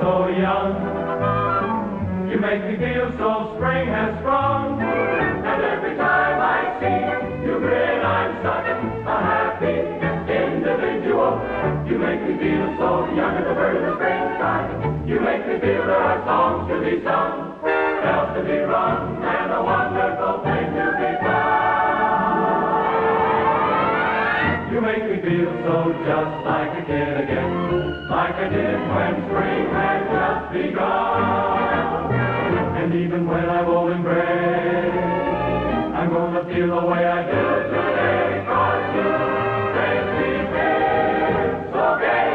so young. You make me feel so spring has sprung. And every time I see you grin, I'm such a happy individual. You make me feel so young as a bird in the springtime. You make me feel there are songs to be sung, bells to be rung, and a wonderful thing to be found. You make me feel so just like a kid again, like I did when spring had just begun. And even when I'm old and gray, I'm gonna feel the way I do today, 'cause you make me feel so gay,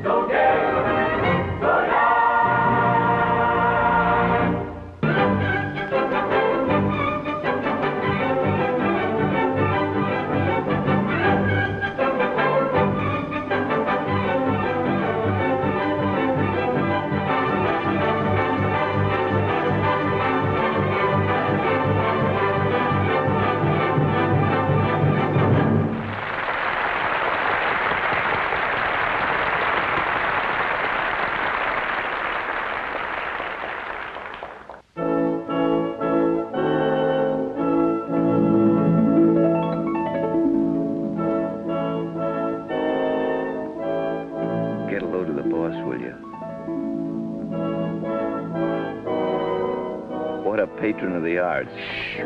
so gay, so young. Patron of the arts. Shh.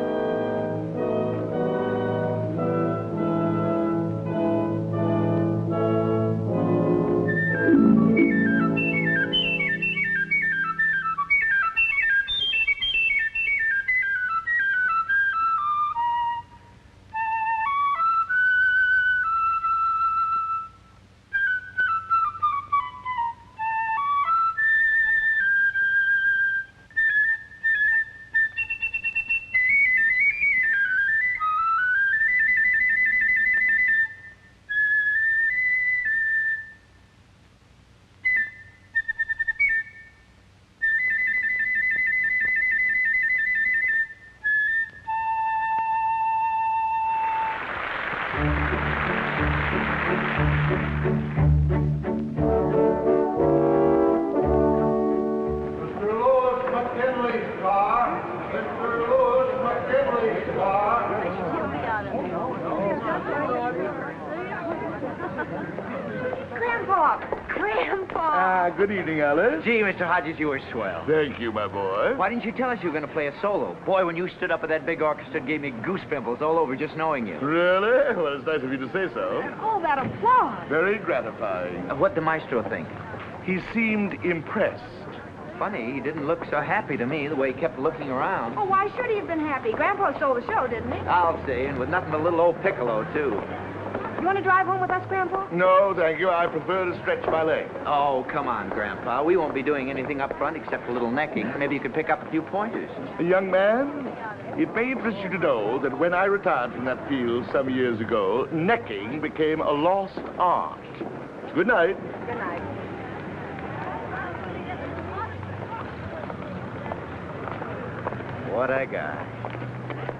Good evening, Alice. Gee, Mr. Hodges, you were swell. Thank you, my boy. Why didn't you tell us you were going to play a solo? Boy, when you stood up at that big orchestra, it gave me goose pimples all over just knowing you. Really? Well, it's nice of you to say so. Oh, that applause. Very gratifying. What'd the maestro think? He seemed impressed. Funny, he didn't look so happy to me, the way he kept looking around. Oh, why should he have been happy? Grandpa stole the show, didn't he? I'll say, and with nothing but a little old piccolo, too. You want to drive home with us, Grandpa? No, thank you. I prefer to stretch my legs. Oh, come on, Grandpa. We won't be doing anything up front except a little necking. Maybe you could pick up a few pointers. Young man, it may interest you to know that when I retired from that field some years ago, necking became a lost art. Good night. Good night. What I got?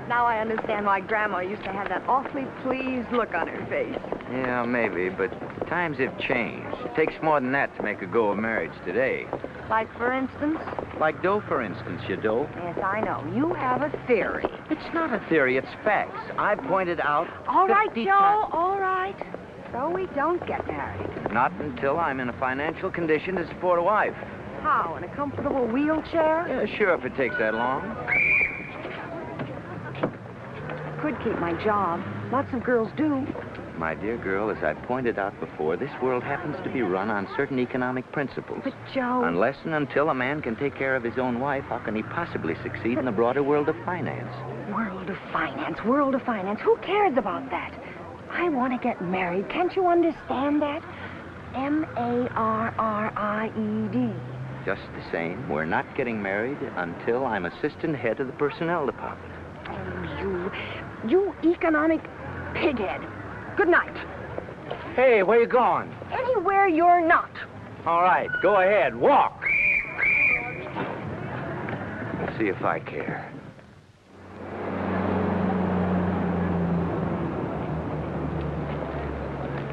Now I understand why Grandma used to have that awfully pleased look on her face. Yeah, maybe, but times have changed. It takes more than that to make a go of marriage today. Like, for instance? Like dough, for instance, you dough. Yes, I know. You have a theory. It's not a theory, it's facts. I pointed out... All right, Joe, all right. So we don't get married. Not until I'm in a financial condition to support a wife. How, in a comfortable wheelchair? Yeah, sure, if it takes that long. Could keep my job. Lots of girls do. My dear girl, as I pointed out before, this world happens to be run on certain economic principles. But, Joe... Unless and until a man can take care of his own wife, how can he possibly succeed in the broader world of finance? World of finance, world of finance. Who cares about that? I want to get married. Can't you understand that? M-A-R-R-I-E-D. Just the same, we're not getting married until I'm assistant head of the personnel department. Oh, you economic pighead. Good night. Hey, where you going? Anywhere you're not. All right, go ahead, walk. Let's see if I care.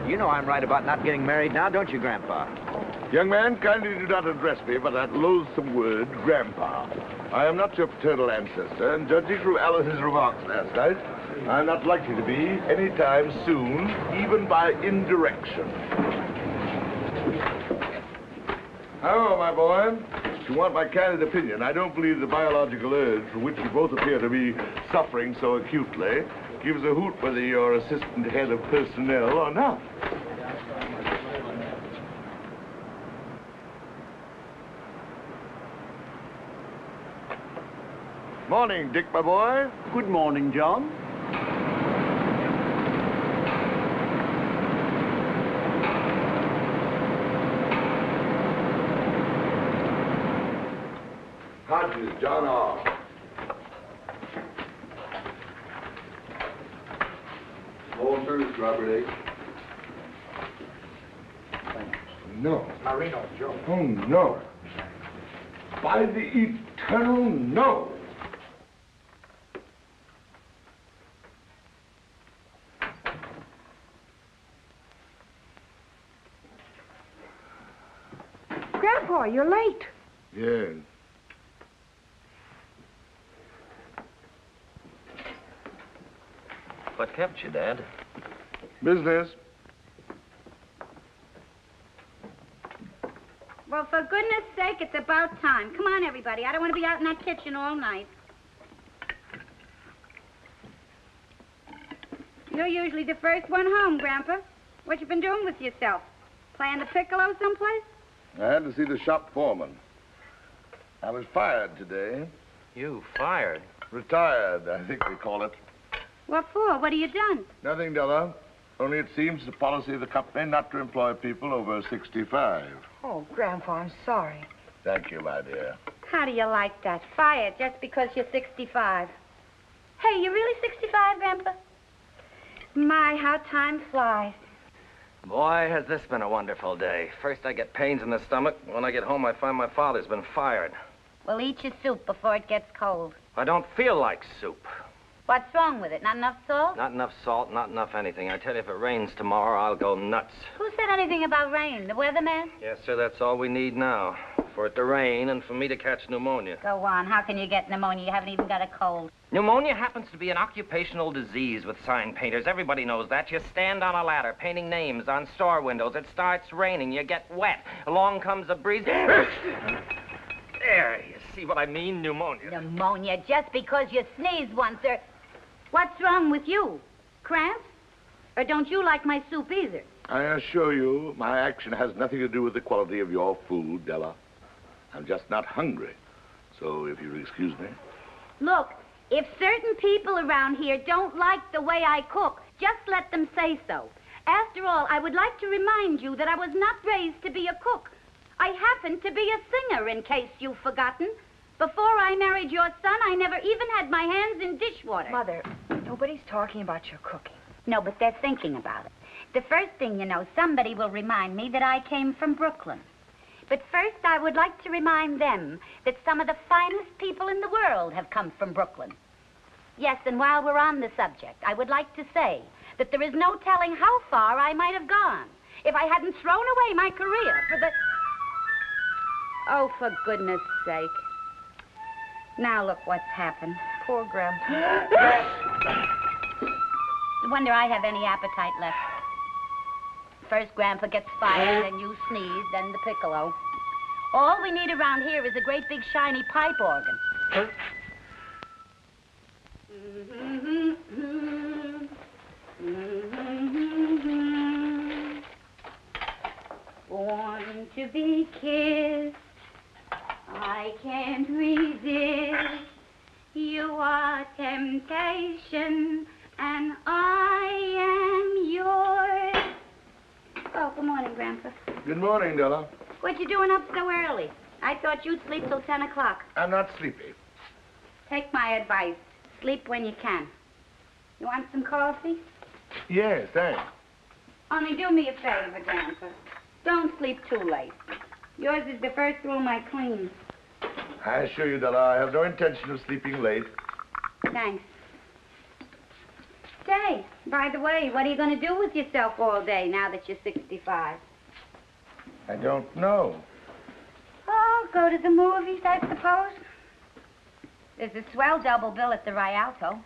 You know I'm right about not getting married now, don't you, Grandpa? Young man, kindly do not address me by that loathsome word, Grandpa. I am not your paternal ancestor, and judging from Alice's remarks last night, I'm not likely to be anytime soon, even by indirection. However, my boy, if you want my candid opinion, I don't believe the biological urge from which you both appear to be suffering so acutely gives a hoot whether you're assistant head of personnel or not. Morning, Dick, my boy. Good morning, John. Hodges, John R. All service, Robert H. No. Marino, Joe. Oh, no. By the eternal no. Grandpa, you're late. Yes. What kept you, Dad? Business. Well, for goodness sake, it's about time. Come on, everybody. I don't want to be out in that kitchen all night. You're usually the first one home, Grandpa. What you been doing with yourself? Playing the piccolo someplace? I had to see the shop foreman. I was fired today. You fired? Retired, I think they call it. What for? What have you done? Nothing, Della. Only it seems the policy of the company not to employ people over 65. Oh, Grandpa, I'm sorry. Thank you, my dear. How do you like that? Fired just because you're 65. Hey, you really 65, Grandpa? My, how time flies. Boy, has this been a wonderful day. First I get pains in the stomach. When I get home, I find my father's been fired. Well, eat your soup before it gets cold. I don't feel like soup. What's wrong with it? Not enough salt? Not enough salt, not enough anything. I tell you, if it rains tomorrow, I'll go nuts. Who said anything about rain? The weatherman? Yes, sir, that's all we need now. For it to rain and for me to catch pneumonia. Go on. How can you get pneumonia? You haven't even got a cold. Pneumonia happens to be an occupational disease with sign painters. Everybody knows that. You stand on a ladder painting names on store windows. It starts raining. You get wet. Along comes a breeze. There, you see what I mean? Pneumonia. Pneumonia just because you sneezed once, or... What's wrong with you? Cramps? Or don't you like my soup either? I assure you, my action has nothing to do with the quality of your food, Della. I'm just not hungry. So if you'll excuse me. Look, if certain people around here don't like the way I cook, just let them say so. After all, I would like to remind you that I was not raised to be a cook. I happen to be a singer, in case you've forgotten. Before I married your son, I never even had my hands in dishwater. Mother, nobody's talking about your cooking. No, but they're thinking about it. The first thing you know, somebody will remind me that I came from Brooklyn. But first, I would like to remind them that some of the finest people in the world have come from Brooklyn. Yes, and while we're on the subject, I would like to say that there is no telling how far I might have gone if I hadn't thrown away my career for the... Oh, for goodness sake. Now look what's happened. Poor Grandpa. No wonder I have any appetite left. First Grandpa gets fired, then you sneeze, then the piccolo. All we need around here is a great big shiny pipe organ. Born to be kissed, I can't resist. You are temptation, and I am yours. Oh, good morning, Grandpa. Good morning, Della. What you doing up so early? I thought you'd sleep till 10 o'clock. I'm not sleepy. Take my advice. Sleep when you can. You want some coffee? Yes, thanks. Only do me a favor, Grandpa. Don't sleep too late. Yours is the first room I clean. I assure you, Della, I have no intention of sleeping late. Thanks. Say, by the way, what are you going to do with yourself all day now that you're 65? I don't know. Oh, go to the movies, I suppose. There's a swell double bill at the Rialto.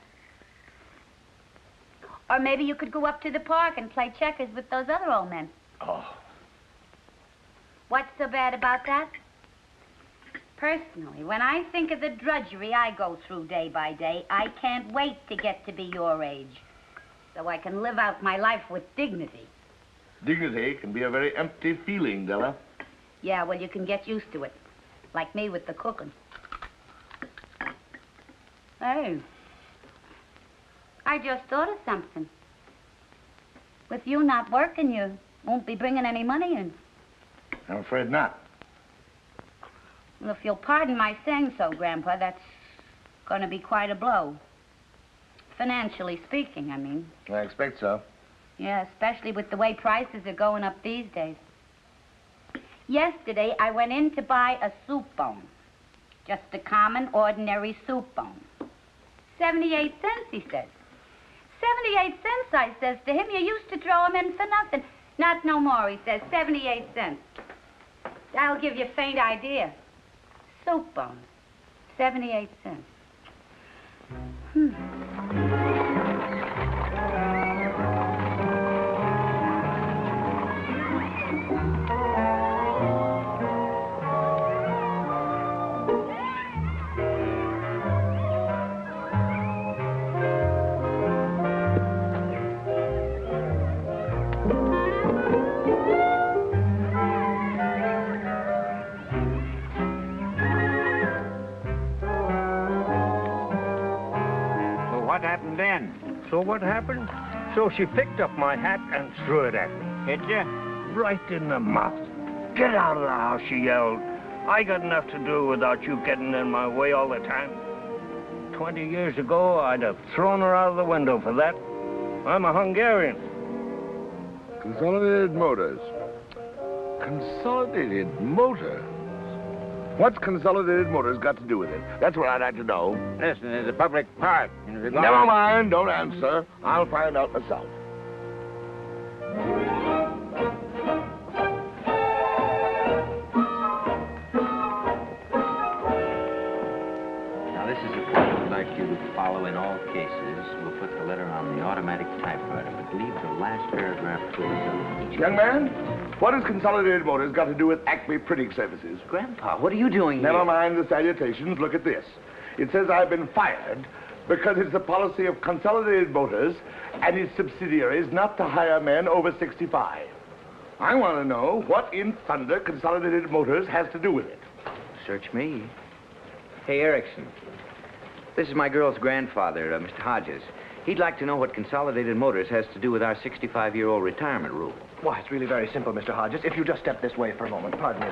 Or maybe you could go up to the park and play checkers with those other old men. Oh. What's so bad about that? Personally, when I think of the drudgery I go through day by day, I can't wait to get to be your age, so I can live out my life with dignity. Dignity can be a very empty feeling, Della. Yeah, well, you can get used to it, like me with the cooking. Hey, I just thought of something. With you not working, you won't be bringing any money in. I'm afraid not. Well, if you'll pardon my saying so, Grandpa, that's going to be quite a blow. Financially speaking, I mean. I expect so. Yeah, especially with the way prices are going up these days. Yesterday, I went in to buy a soup bone. Just a common, ordinary soup bone. 78 cents, he says. 78 cents, I says to him. You used to throw them in for nothing. Not no more, he says. 78 cents. That'll give you a faint idea. Soup bone. 78 cents. What happened then? So what happened? So she picked up my hat and threw it at me. Hit you? Right in the mouth. Get out of the house, she yelled. I got enough to do without you getting in my way all the time. 20 years ago, I'd have thrown her out of the window for that. I'm a Hungarian. Consolidated Motors. Consolidated Motors? What's Consolidated Motors got to do with it? That's what I'd like to know. Listen, there's a public park. Never mind, don't answer. I'll find out myself. Now, this is a point we'd like you to follow in all cases. We'll put the letter on the automatic typewriter, but leave the last paragraph closed on each. Young man, what has Consolidated Motors got to do with Acme Printing Services? Grandpa, what are you doing here? Never mind the salutations. Look at this. It says I've been fired because it's the policy of Consolidated Motors and its subsidiaries not to hire men over 65. I want to know what in thunder Consolidated Motors has to do with it. Search me. Hey, Erickson. This is my girl's grandfather, Mr. Hodges. He'd like to know what Consolidated Motors has to do with our 65-year-old retirement rule. Why, it's really very simple, Mr. Hodges. If you just step this way for a moment. Pardon me.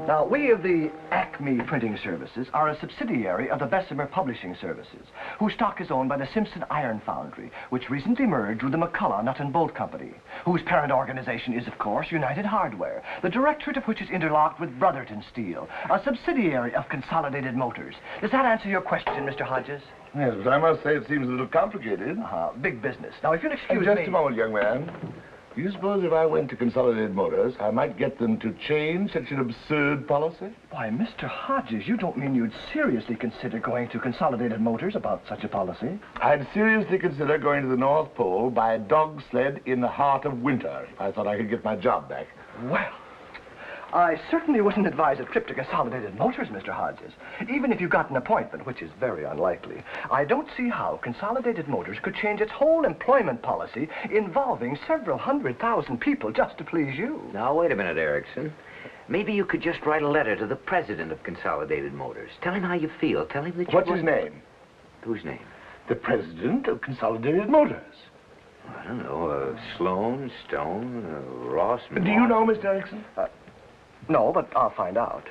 Now, we of the Acme Printing Services are a subsidiary of the Bessemer Publishing Services, whose stock is owned by the Simpson Iron Foundry, which recently merged with the McCullough Nut and Bolt Company, whose parent organization is, of course, United Hardware, the directorate of which is interlocked with Brotherton Steel, a subsidiary of Consolidated Motors. Does that answer your question, Mr. Hodges? Yes, but I must say it seems a little complicated. Big business. Now, if you'll excuse Just me... a moment, young man. Do you suppose if I went to Consolidated Motors, I might get them to change such an absurd policy? Why, Mr. Hodges, you don't mean you'd seriously consider going to Consolidated Motors about such a policy? I'd seriously consider going to the North Pole by a dog sled in the heart of winter if I thought I could get my job back. Well, I certainly wouldn't advise a trip to Consolidated Motors, Mr. Hodges. Even if you got an appointment, which is very unlikely, I don't see how Consolidated Motors could change its whole employment policy involving several 100,000 people just to please you. Now, wait a minute, Erickson. Maybe you could just write a letter to the president of Consolidated Motors. Tell him how you feel. Tell him that you... What's his name? Whose name? The president of Consolidated Motors. I don't know. Sloan, Stone, Ross... Do you know, Mr. Erickson? No, but I'll find out.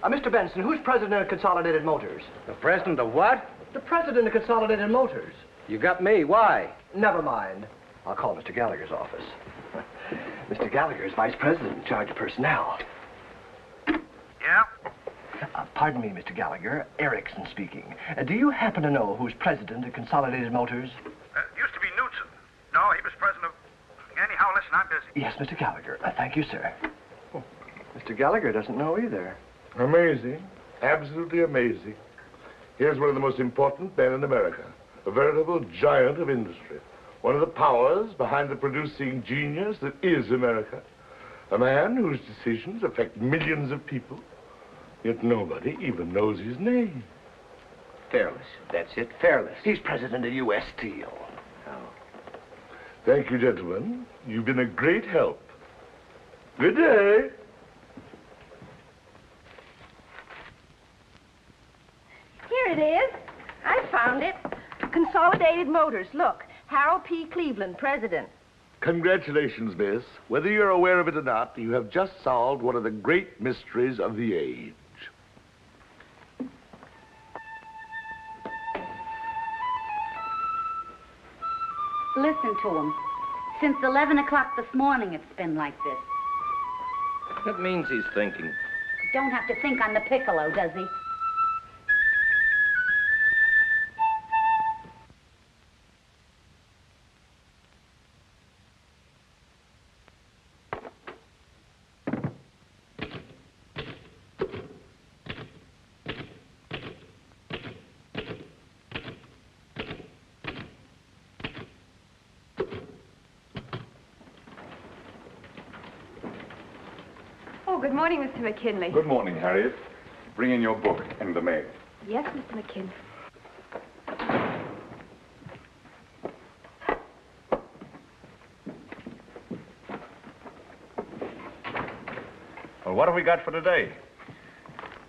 Mr. Benson, who's president of Consolidated Motors? The president of what? The president of Consolidated Motors. You got me. Why? Never mind. I'll call Mr. Gallagher's office. Mr. Gallagher's vice president in charge of personnel. Yeah? Pardon me, Mr. Gallagher. Erickson speaking. Do you happen to know who's president of Consolidated Motors? Used to be Knudsen. No, he was president of... Anyhow, listen, I'm busy. Yes, Mr. Gallagher. Thank you, sir. Oh, Mr. Gallagher doesn't know either. Amazing. Absolutely amazing. Here's one of the most important men in America. A veritable giant of industry. One of the powers behind the producing genius that is America. A man whose decisions affect millions of people. Yet nobody even knows his name. Fairless. That's it. Fairless. He's president of U.S. Steel. Thank you, gentlemen. You've been a great help. Good day. Here it is. I found it. Consolidated Motors. Look, Harold P. Cleveland, president. Congratulations, miss. Whether you're aware of it or not, you have just solved one of the great mysteries of the age. Listen to him. Since 11 o'clock this morning, it's been like this. That means he's thinking. Don't have to think on the piccolo, does he? Good morning, Mr. McKinley. Good morning, Harriet. Bring in your book and the mail. Yes, Mr. McKinley. Well, what have we got for today?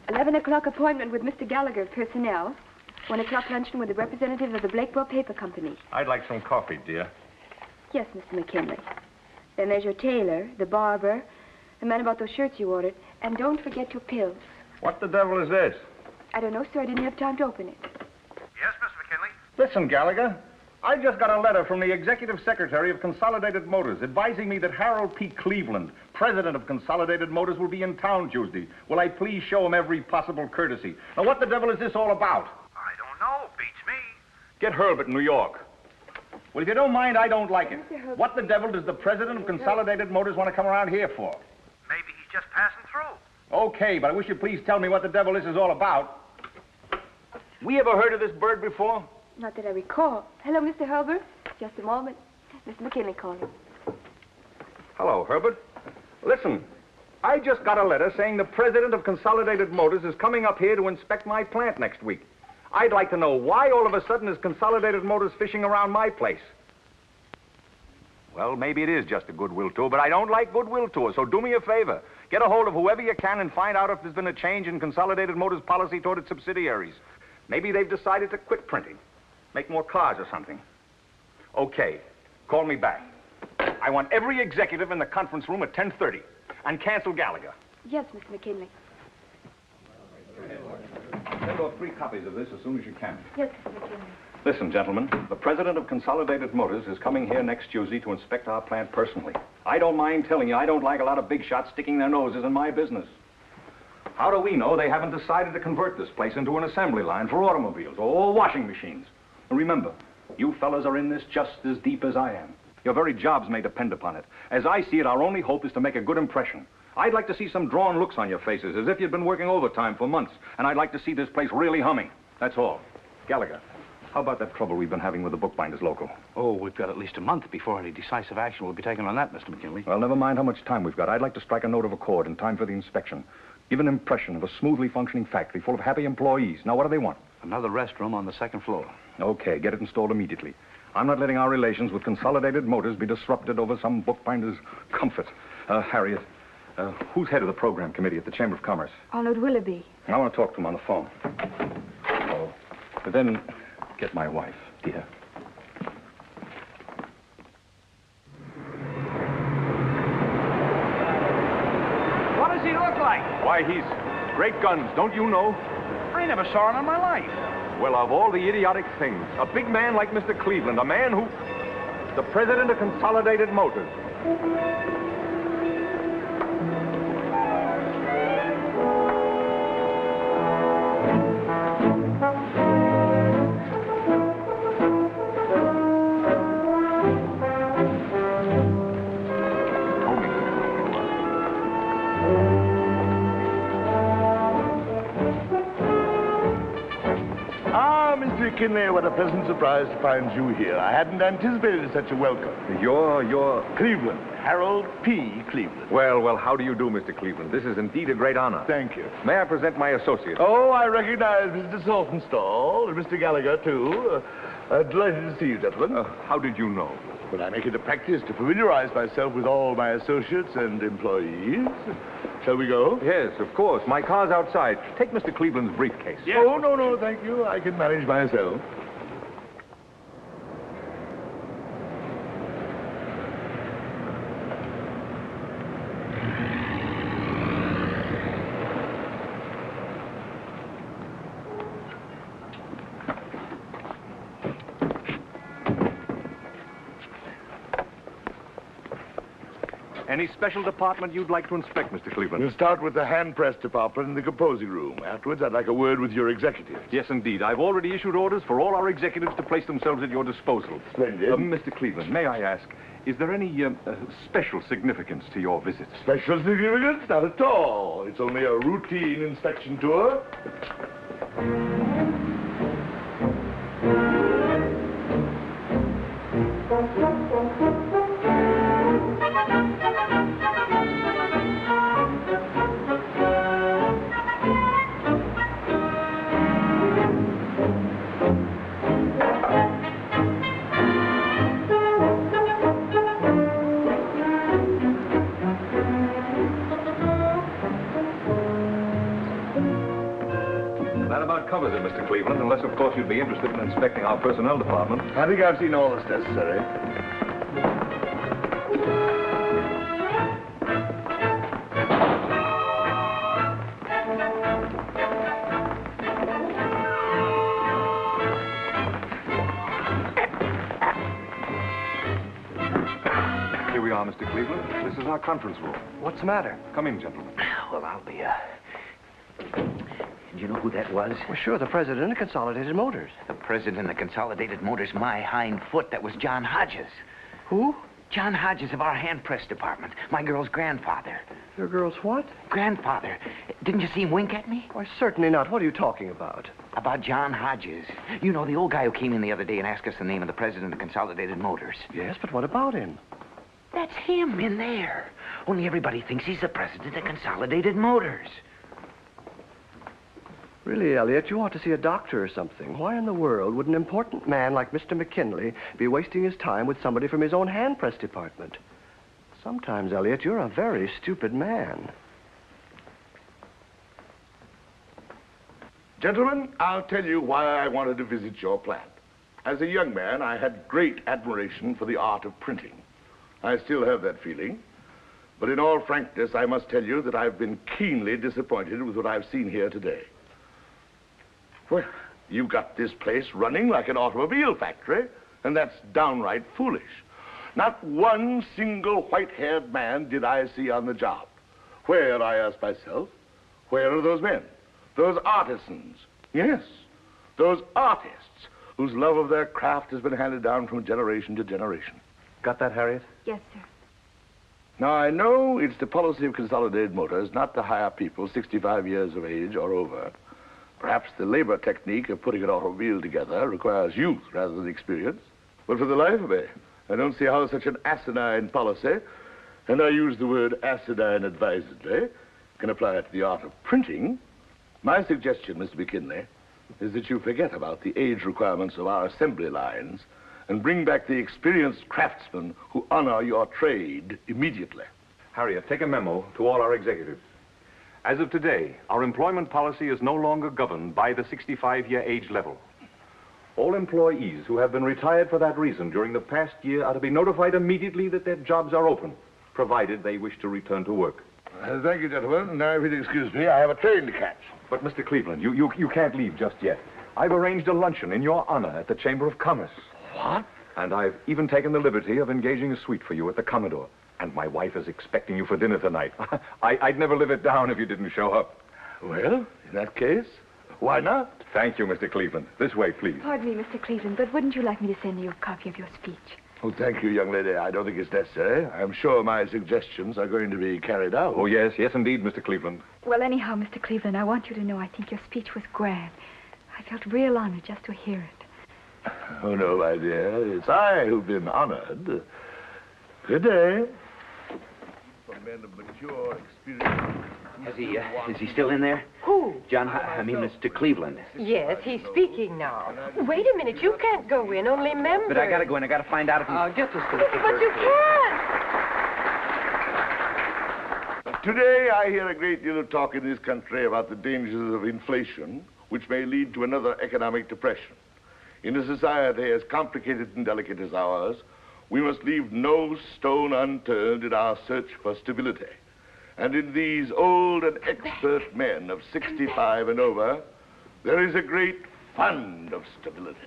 11 o'clock appointment with Mr. Gallagher, personnel. 1 o'clock luncheon with the representative of the Blakewell Paper Company. I'd like some coffee, dear. Yes, Mr. McKinley. Then there's your tailor, the barber, the man about those shirts you ordered, and don't forget your pills. What the devil is this? I don't know, sir. I didn't have time to open it. Yes, Mr. McKinley? Listen, Gallagher. I just got a letter from the executive secretary of Consolidated Motors advising me that Harold P. Cleveland, president of Consolidated Motors, will be in town Tuesday. Will I please show him every possible courtesy? Now, what the devil is this all about? I don't know. Beats me. Get Herbert in New York. Well, if you don't mind, I don't like it. What the devil does the president of Consolidated Motors want to come around here for? Maybe he's just passing through. Okay, but I wish you'd please tell me what the devil this is all about. We ever heard of this bird before? Not that I recall. Hello, Mr. Herbert. Just a moment. Mr. McKinley calling. Hello, Herbert. Listen, I just got a letter saying the president of Consolidated Motors is coming up here to inspect my plant next week. I'd like to know why all of a sudden is Consolidated Motors fishing around my place. Well, maybe it is just a goodwill tour, but I don't like goodwill tours, so do me a favor. Get a hold of whoever you can and find out if there's been a change in Consolidated Motors' policy toward its subsidiaries. Maybe they've decided to quit printing, make more cars or something. Okay, call me back. I want every executive in the conference room at 10:30, and cancel Gallagher. Yes, Mr. McKinley. Send off 3 copies of this as soon as you can. Yes, Mr. McKinley. Listen, gentlemen, the president of Consolidated Motors is coming here next Tuesday to inspect our plant personally. I don't mind telling you, I don't like a lot of big shots sticking their noses in my business. How do we know they haven't decided to convert this place into an assembly line for automobiles or washing machines? And remember, you fellas are in this just as deep as I am. Your very jobs may depend upon it. As I see it, our only hope is to make a good impression. I'd like to see some drawn looks on your faces, as if you'd been working overtime for months. And I'd like to see this place really humming. That's all. Gallagher, how about that trouble we've been having with the bookbinders local? Oh, we've got at least a month before any decisive action will be taken on that, Mr. McKinley. Well, never mind how much time we've got. I'd like to strike a note of accord in time for the inspection. Give an impression of a smoothly functioning factory full of happy employees. Now, what do they want? Another restroom on the 2nd floor. Okay, get it installed immediately. I'm not letting our relations with Consolidated Motors be disrupted over some bookbinder's comfort. Harriet, who's head of the program committee at the Chamber of Commerce? Arnold Willoughby. I want to talk to him on the phone. Oh, but then get my wife, dear. What does he look like? Why, he's great guns, don't you know? I never saw him in my life. Well, of all the idiotic things, a big man like Mr. Cleveland, a man who... the president of Consolidated Motors. McKinley, what a pleasant surprise to find you here. I hadn't anticipated such a welcome. You're... Cleveland. Harold P. Cleveland. Well, how do you do, Mr. Cleveland? This is indeed a great honor. Thank you. May I present my associate? Oh, I recognize Mr. Saltonstall and Mr. Gallagher, too. Delighted to see you, gentlemen. How did you know? Well, I make it a practice to familiarize myself with all my associates and employees. Shall we go? Yes, of course. My car's outside. Take Mr. Cleveland's briefcase. Yes. Oh, no, thank you. I can manage myself. Any special department you'd like to inspect, Mr. Cleveland? We'll start with the hand press department in the composing room. Afterwards, I'd like a word with your executives. Yes, indeed. I've already issued orders for all our executives to place themselves at your disposal. Splendid. Mr. Cleveland, may I ask, is there any special significance to your visit? Special significance? Not at all. It's only a routine inspection tour. Covers it, Mr. Cleveland, unless, of course, you'd be interested in inspecting our personnel department. I think I've seen all that's necessary. Here we are, Mr. Cleveland. This is our conference room. What's the matter? Come in, gentlemen. Well, I'll be, Do you know who that was? Well, sure, the president of Consolidated Motors. The president of Consolidated Motors, my hind foot. That was John Hodges. Who? John Hodges of our hand press department. My girl's grandfather. Your girl's what? Grandfather. Didn't you see him wink at me? Why, certainly not. What are you talking about? About John Hodges. You know, the old guy who came in the other day and asked us the name of the president of Consolidated Motors. Yes, but what about him? That's him in there. Only everybody thinks he's the president of Consolidated Motors. Really, Elliot, you ought to see a doctor or something. Why in the world would an important man like Mr. McKinley be wasting his time with somebody from his own hand press department? Sometimes, Elliot, you're a very stupid man. Gentlemen, I'll tell you why I wanted to visit your plant. As a young man, I had great admiration for the art of printing. I still have that feeling. But in all frankness, I must tell you that I've been keenly disappointed with what I've seen here today. Well, you've got this place running like an automobile factory, and that's downright foolish. Not one single white-haired man did I see on the job. Where, I ask myself, where are those men? Those artisans? Yes, those artists whose love of their craft has been handed down from generation to generation. Got that, Harriet? Yes, sir. Now, I know it's the policy of Consolidated Motors not to hire people 65 years of age or over. Perhaps the labor technique of putting an automobile together requires youth rather than experience. But for the life of me, I don't see how such an asinine policy, and I use the word asinine advisedly, can apply to the art of printing. My suggestion, Mr. McKinley, is that you forget about the age requirements of our assembly lines and bring back the experienced craftsmen who honor your trade immediately. Harriet, take a memo to all our executives. As of today, our employment policy is no longer governed by the 65-year age level. All employees who have been retired for that reason during the past year are to be notified immediately that their jobs are open, provided they wish to return to work. Thank you, gentlemen. Now, if you'll excuse me, I have a train to catch. But, Mr. Cleveland, you can't leave just yet. I've arranged a luncheon in your honor at the Chamber of Commerce. What? And I've even taken the liberty of engaging a suite for you at the Commodore. And my wife is expecting you for dinner tonight. I'd never live it down if you didn't show up. Well, in that case, why not? Thank you, Mr. Cleveland. This way, please. Pardon me, Mr. Cleveland, but wouldn't you like me to send you a copy of your speech? Oh, thank you, young lady. I don't think it's necessary. I'm sure my suggestions are going to be carried out. Oh, yes, indeed, Mr. Cleveland. Well, anyhow, Mr. Cleveland, I want you to know I think your speech was grand. I felt real honored just to hear it. Oh, no, my dear. It's I who've been honored. Good day. For men of mature experience. Is he still in there? Who? John, I mean, Mr. Cleveland. Yes, he's speaking now. Wait a minute, you can't go in, only members. But I gotta go in. I gotta find out if he's... Get this to the But you can't. Today, I hear a great deal of talk in this country about the dangers of inflation, which may lead to another economic depression. In a society as complicated and delicate as ours, we must leave no stone unturned in our search for stability. And in these old and expert men of 65 and over, there is a great fund of stability.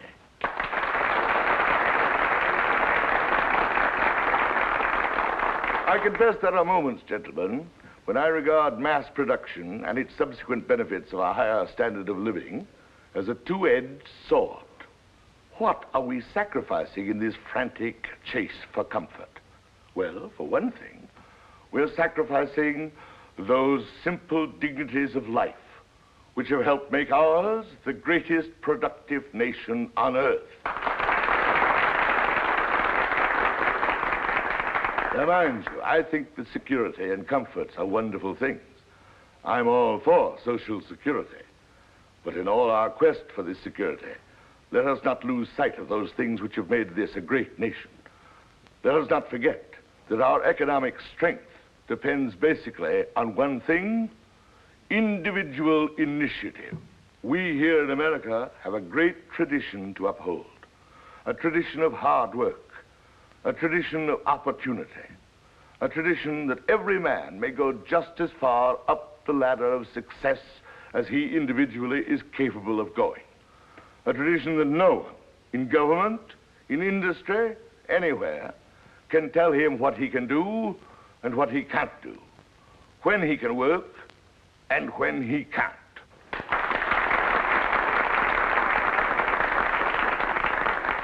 I confess there are moments, gentlemen, when I regard mass production and its subsequent benefits of a higher standard of living as a two-edged sword. What are we sacrificing in this frantic chase for comfort? Well, for one thing, we're sacrificing those simple dignities of life which have helped make ours the greatest productive nation on earth. Now, mind you, I think that security and comforts are wonderful things. I'm all for social security. But in all our quest for this security, let us not lose sight of those things which have made this a great nation. Let us not forget that our economic strength depends basically on one thing: individual initiative. We here in America have a great tradition to uphold, a tradition of hard work, a tradition of opportunity, a tradition that every man may go just as far up the ladder of success as he individually is capable of going. A tradition that no one, in government, in industry, anywhere, can tell him what he can do and what he can't do, when he can work and when he can't.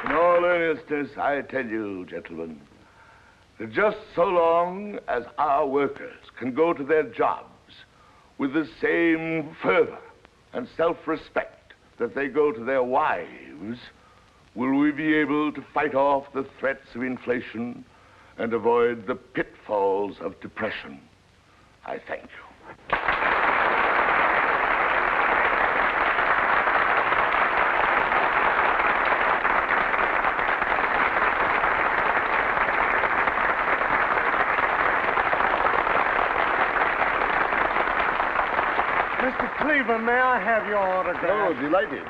In all earnestness, I tell you, gentlemen, that just so long as our workers can go to their jobs with the same fervor and self-respect that they go to their wives, will we be able to fight off the threats of inflation and avoid the pitfalls of depression. I thank you. Mr. Cleveland, may I have your autograph? Oh, delighted.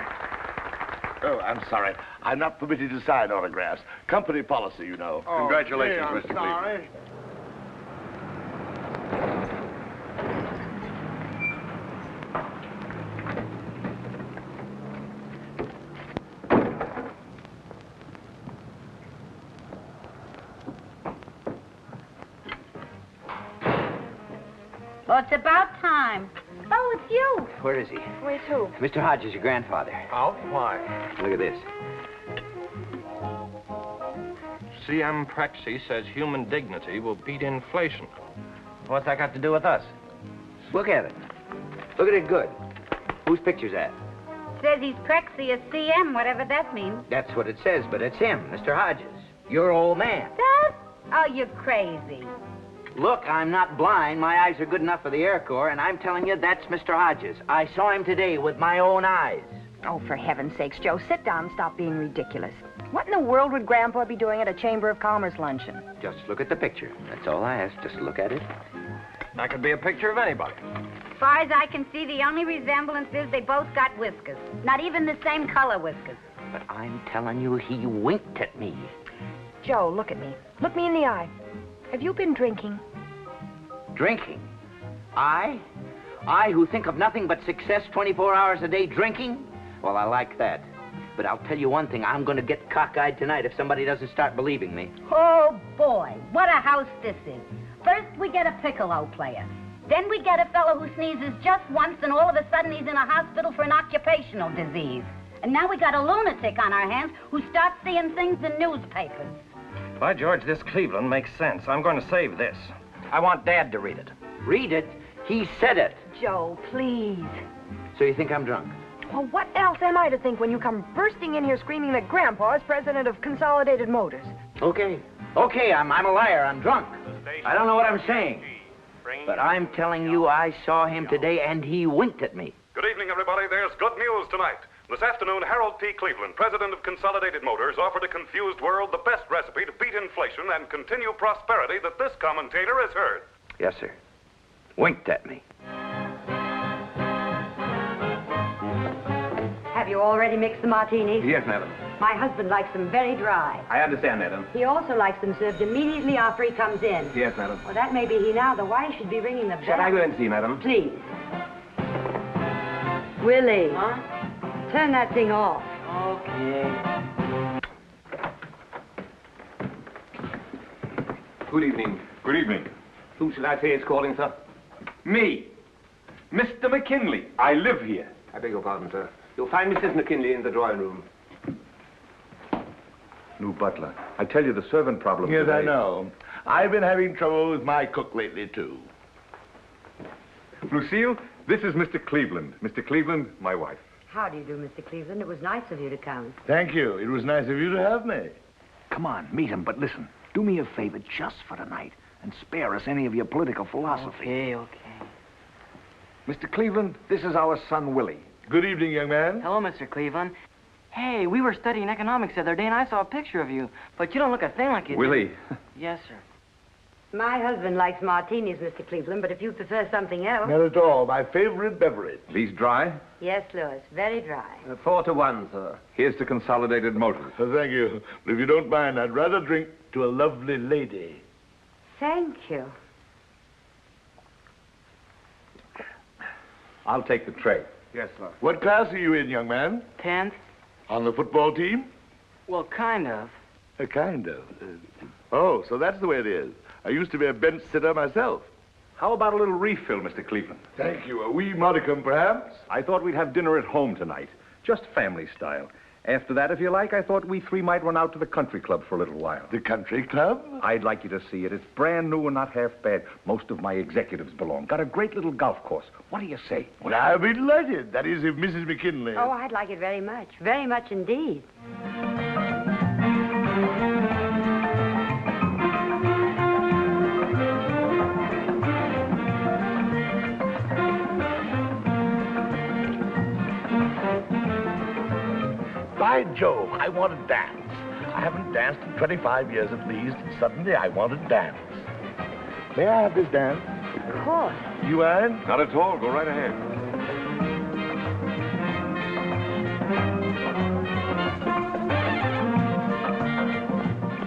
Oh, I'm sorry. I'm not permitted to sign autographs. Company policy, you know. Oh, Congratulations, gee, Mr. Cleveland. Sorry. Well, it's about time. Oh, it's you. Where is he? Where's who? Mr. Hodges, your grandfather. Out? Why? Look at this. C.M. Prexy says human dignity will beat inflation. What's that got to do with us? Look at it. Look at it good. Whose picture's that? Says he's Prexy as CM, whatever that means. That's what it says, but it's him, Mr. Hodges. Your old man. That? Oh, you're crazy. Look, I'm not blind. My eyes are good enough for the Air Corps, and I'm telling you, that's Mr. Hodges. I saw him today with my own eyes. Oh, for heaven's sakes, Joe, sit down and stop being ridiculous. What in the world would Grandpa be doing at a Chamber of Commerce luncheon? Just look at the picture. That's all I ask. Just look at it. That could be a picture of anybody. As far as I can see, the only resemblance is they both got whiskers. Not even the same color whiskers. But I'm telling you, he winked at me. Joe, look at me. Look me in the eye. Have you been drinking? Drinking? I who think of nothing but success 24 hours a day drinking? Well, I like that. But I'll tell you one thing, I'm going to get cockeyed tonight if somebody doesn't start believing me. Oh, boy, what a house this is. First, we get a piccolo player. Then we get a fellow who sneezes just once, and all of a sudden he's in a hospital for an occupational disease. And now we got a lunatic on our hands who starts seeing things in newspapers. By George, this Cleveland makes sense. I'm going to save this. I want Dad to read it. Read it? He said it. Joe, please. So you think I'm drunk? Well, what else am I to think when you come bursting in here screaming that Grandpa is president of Consolidated Motors? Okay. Okay, I'm a liar. I'm drunk. I don't know what I'm saying. But I'm telling you, I saw him today, and he winked at me. Good evening, everybody. There's good news tonight. This afternoon, Harold P. Cleveland, president of Consolidated Motors, offered a confused world the best recipe to beat inflation and continue prosperity that this commentator has heard. Yes, sir. Winked at me. Have you already mixed the martinis? Yes, madam. My husband likes them very dry. I understand, madam. He also likes them served immediately after he comes in. Yes, madam. Well, that may be he now. The wife should be ringing the bell. Shall I go and see, madam? Please. Willie. Huh? Turn that thing off. Okay. Good evening. Good evening. Who should I say is calling, sir? Me. Mr. McKinley. I live here. I beg your pardon, sir. You'll find Mrs. McKinley in the drawing room. New butler. I tell you, the servant problem Yes, today... I know. I've been having trouble with my cook lately, too. Lucille, this is Mr. Cleveland. Mr. Cleveland, my wife. How do you do, Mr. Cleveland? It was nice of you to come. Thank you. It was nice of you to have me. Come on, meet him, but listen. Do me a favor just for tonight and spare us any of your political philosophy. Okay. Mr. Cleveland, this is our son, Willie. Good evening, young man. Hello, Mr. Cleveland. Hey, we were studying economics the other day, and I saw a picture of you. But you don't look a thing like you Willie. do. Yes, sir. My husband likes martinis, Mr. Cleveland, but if you prefer something else... Not at all. My favorite beverage. These dry? Yes, Louis, very dry. 4-1, sir. Here's to Consolidated Motors. Thank you. But if you don't mind, I'd rather drink to a lovely lady. Thank you. I'll take the tray. Yes, sir. What class are you in, young man? 10th? On the football team? Well, kind of. Kind of. Oh, so that's the way it is. I used to be a bench sitter myself. How about a little refill, Mr. Cleveland? Thank you. A wee modicum, perhaps? I thought we'd have dinner at home tonight. Just family style. After that, if you like, I thought we three might run out to the country club for a little while. The country club? I'd like you to see it. It's brand new and not half bad. Most of my executives belong. Got a great little golf course. What do you say? Well, I'll be delighted. That is, if Mrs. McKinley... Oh, I'd like it very much. Very much indeed. By Jove, I want to dance. I haven't danced in 25 years at least, and suddenly I want to dance. May I have this dance? Of course. You mind? Not at all. Go right ahead.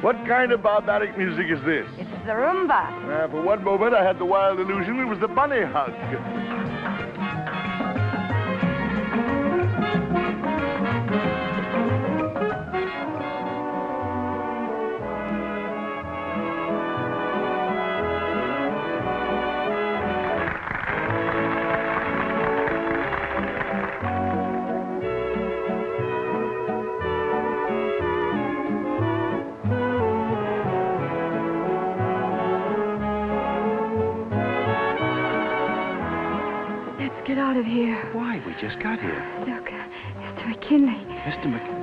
What kind of barbaric music is this? It's the rumba. For one moment, I had the wild illusion it was the bunny hug. Get out of here. Why? We just got here. Look, Mr. McKinley. Mr. McKinley.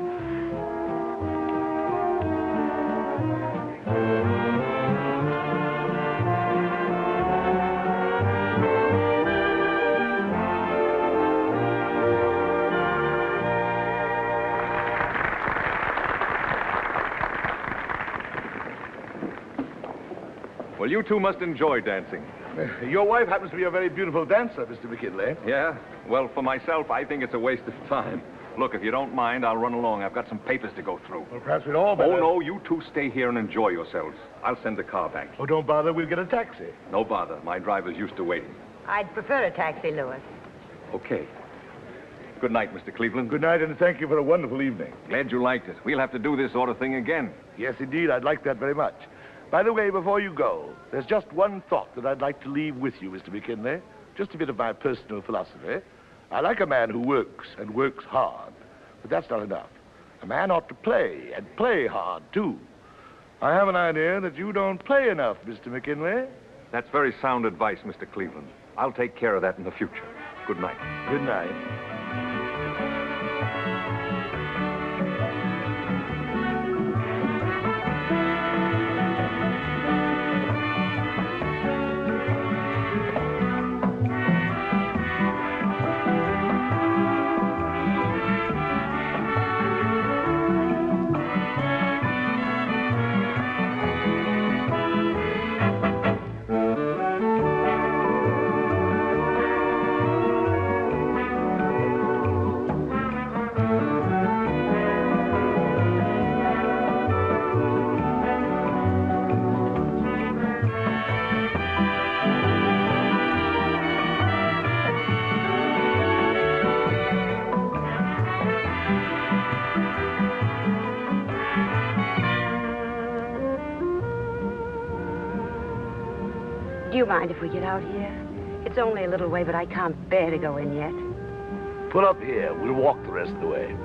Well, you two must enjoy dancing. Your wife happens to be a very beautiful dancer, Mr. McKinley. Yeah? Well, for myself, I think it's a waste of time. Look, if you don't mind, I'll run along. I've got some papers to go through. Well, perhaps we'd all better... Oh, no, you two stay here and enjoy yourselves. I'll send the car back. Oh, don't bother. We'll get a taxi. No bother. My driver's used to waiting. I'd prefer a taxi, Louis. Okay. Good night, Mr. Cleveland. Good night, and thank you for a wonderful evening. Glad you liked it. We'll have to do this sort of thing again. Yes, indeed. I'd like that very much. By the way, before you go, there's just one thought that I'd like to leave with you, Mr. McKinley. Just a bit of my personal philosophy. I like a man who works, and works hard. But that's not enough. A man ought to play, and play hard, too. I have an idea that you don't play enough, Mr. McKinley. That's very sound advice, Mr. Cleveland. I'll take care of that in the future. Good night. Good night. you mind if we get out here? It's only a little way, but I can't bear to go in yet. Pull up here. We'll walk the rest of the way.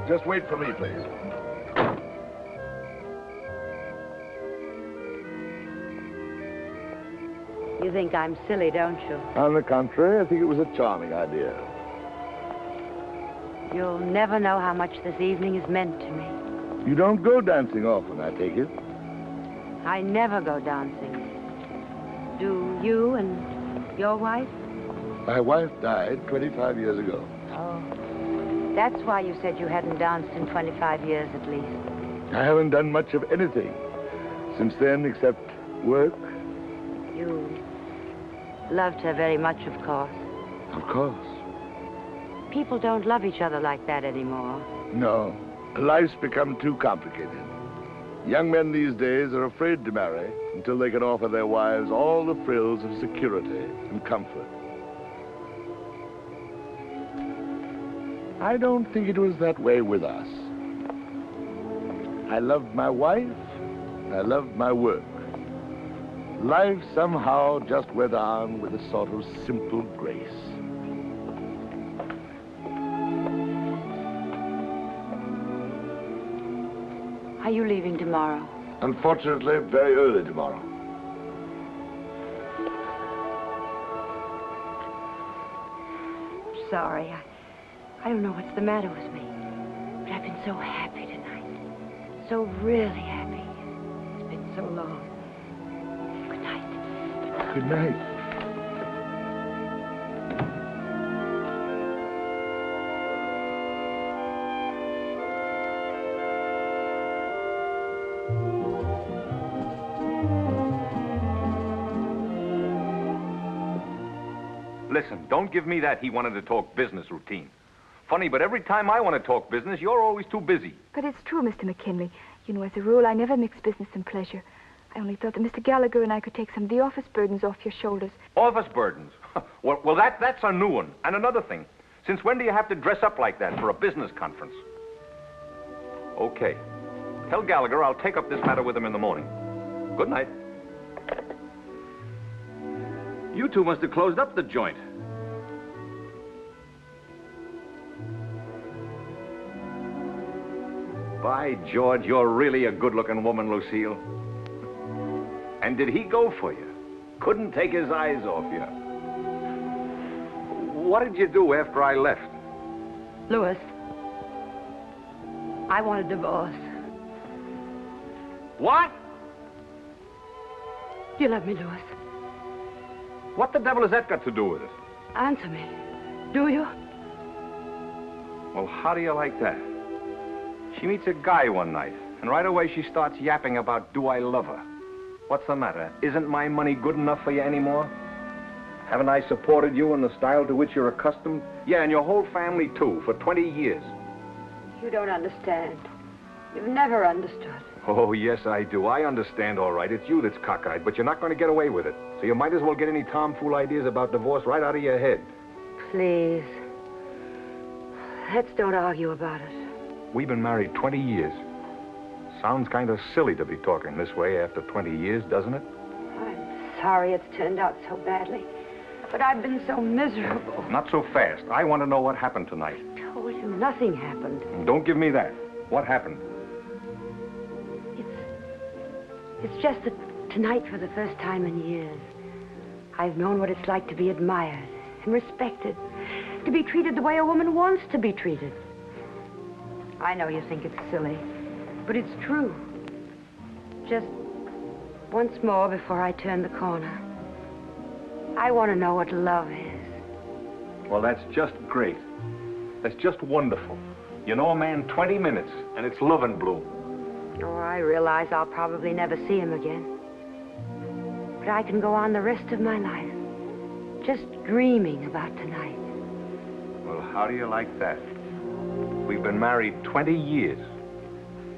Just wait for me, please. You think I'm silly, don't you? On the contrary, I think it was a charming idea. You'll never know how much this evening has meant to me. You don't go dancing often, I take it. I never go dancing. Do you and your wife? My wife died 25 years ago. Oh. That's why you said you hadn't danced in 25 years at least. I haven't done much of anything since then except work. You loved her very much, of course. Of course. People don't love each other like that anymore. No. Life's become too complicated. Young men these days are afraid to marry until they can offer their wives all the frills of security and comfort. I don't think it was that way with us. I loved my wife, I loved my work. Life somehow just went on with a sort of simple grace. Are you leaving tomorrow? Unfortunately, very early tomorrow. Sorry, I don't know what's the matter with me. But I've been so happy tonight. So really happy. It's been so long. Good night. Good night. Listen, don't give me that he wanted to talk business routine. Funny, but every time I want to talk business, you're always too busy. But it's true, Mr. McKinley. You know, as a rule, I never mix business and pleasure. I only thought that Mr. Gallagher and I could take some of the office burdens off your shoulders. Office burdens? well, that's a new one. And another thing, since when do you have to dress up like that for a business conference? Okay. Tell Gallagher I'll take up this matter with him in the morning. Good night. You two must have closed up the joint. By George, you're really a good-looking woman, Lucille. And did he go for you? Couldn't take his eyes off you. What did you do after I left? Louis, I want a divorce. What? You love me, Louis? What the devil has that got to do with it? Answer me. Do you? Well, how do you like that? She meets a guy one night, and right away she starts yapping about, do I love her? What's the matter? Isn't my money good enough for you anymore? Haven't I supported you in the style to which you're accustomed? Yeah, and your whole family, too, for 20 years. You don't understand. You've never understood. Oh, yes, I do. I understand, all right. It's you that's cockeyed, but you're not going to get away with it. So you might as well get any tomfool ideas about divorce right out of your head. Please. Let's don't argue about it. We've been married 20 years. Sounds kind of silly to be talking this way after 20 years, doesn't it? I'm sorry it's turned out so badly. But I've been so miserable. Not so fast. I want to know what happened tonight. I told you nothing happened. Don't give me that. What happened? It's just that tonight, for the first time in years, I've known what it's like to be admired and respected, to be treated the way a woman wants to be treated. I know you think it's silly, but it's true. Just once more before I turn the corner, I want to know what love is. Well, that's just great. That's just wonderful. You know a man 20 minutes, and it's love and bloom. Oh, I realize I'll probably never see him again. But I can go on the rest of my life just dreaming about tonight. Well, how do you like that? We've been married 20 years,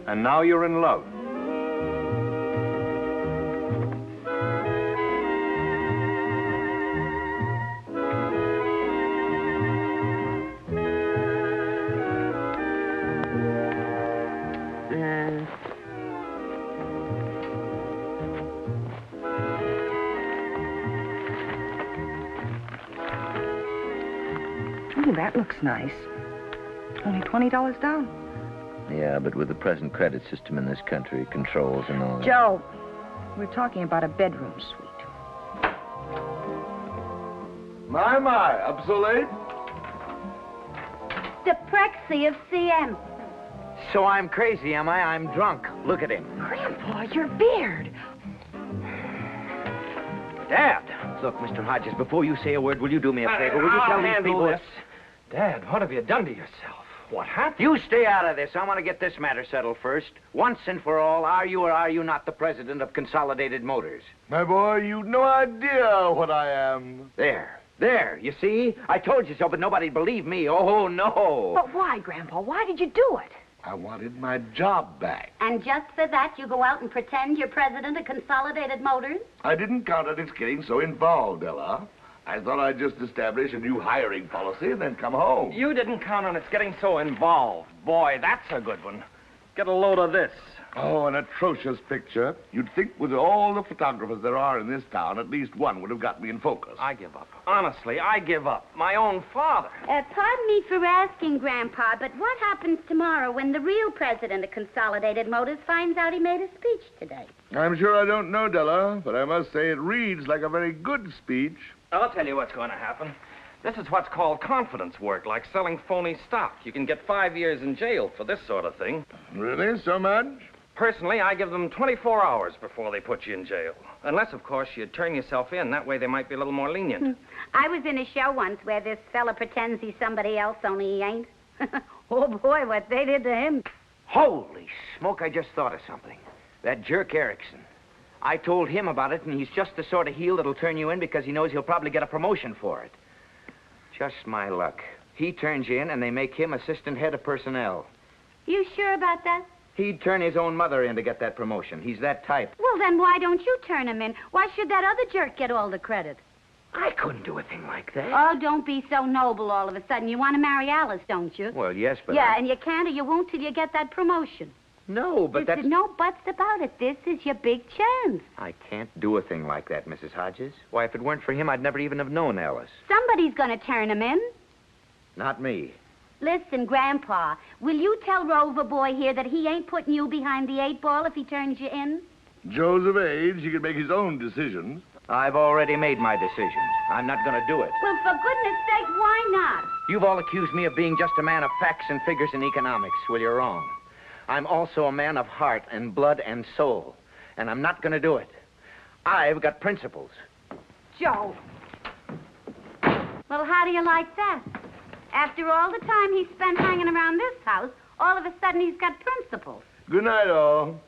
and now you're in love. that looks nice. Only $20 down. Yeah, but with the present credit system in this country, controls and all that. Joe, we're talking about a bedroom suite. My, up so late? The Prexy of CM. So I'm crazy, am I? I'm drunk. Look at him. Grandpa, your beard. Dad! Look, Mr. Hodges, before you say a word, will you do me a favor? Will you tell these people this? Dad, what have you done to yourself? What happened? You stay out of this. I want to get this matter settled first. Once and for all, are you or are you not the president of Consolidated Motors? My boy, you've no idea what I am. There, you see? I told you so, but nobody'd believe me. Oh, no. But why, Grandpa? Why did you do it? I wanted my job back. And just for that, you go out and pretend you're president of Consolidated Motors? I didn't count on it getting so involved, Ella. I thought I'd just establish a new hiring policy and then come home. You didn't count on its getting so involved. Boy, that's a good one. Get a load of this. Oh, an atrocious picture. You'd think with all the photographers there are in this town, at least one would have got me in focus. I give up. Honestly, I give up. My own father. Pardon me for asking, Grandpa, but what happens tomorrow when the real president of Consolidated Motors finds out he made a speech today? I'm sure I don't know, Della, but I must say it reads like a very good speech. I'll tell you what's going to happen. This is what's called confidence work, like selling phony stock. You can get 5 years in jail for this sort of thing. Really? So much? Personally, I give them 24 hours before they put you in jail. Unless, of course, you turn yourself in. That way they might be a little more lenient. I was in a show once where this fella pretends he's somebody else, only he ain't. Oh, boy, what they did to him. Holy smoke, I just thought of something. That jerk Erickson. I told him about it, and he's just the sort of heel that'll turn you in because he knows he'll probably get a promotion for it. Just my luck. He turns you in, and they make him assistant head of personnel. You sure about that? He'd turn his own mother in to get that promotion. He's that type. Well, then why don't you turn him in? Why should that other jerk get all the credit? I couldn't do a thing like that. Oh, don't be so noble all of a sudden. You want to marry Alice, don't you? Well, yes, but Yeah, and you can't or you won't till you get that promotion. No, but that's... There's no buts about it. This is your big chance. I can't do a thing like that, Mrs. Hodges. Why, if it weren't for him, I'd never even have known Alice. Somebody's going to turn him in. Not me. Listen, Grandpa, will you tell Rover Boy here that he ain't putting you behind the 8 ball if he turns you in? Joe's of age. He can make his own decisions. I've already made my decision. I'm not going to do it. Well, for goodness sake, why not? You've all accused me of being just a man of facts and figures and economics. Well, you're wrong. I'm also a man of heart and blood and soul. And I'm not going to do it. I've got principles. Joe. Well, how do you like that? After all the time he spent hanging around this house, all of a sudden he's got principles. Good night, all.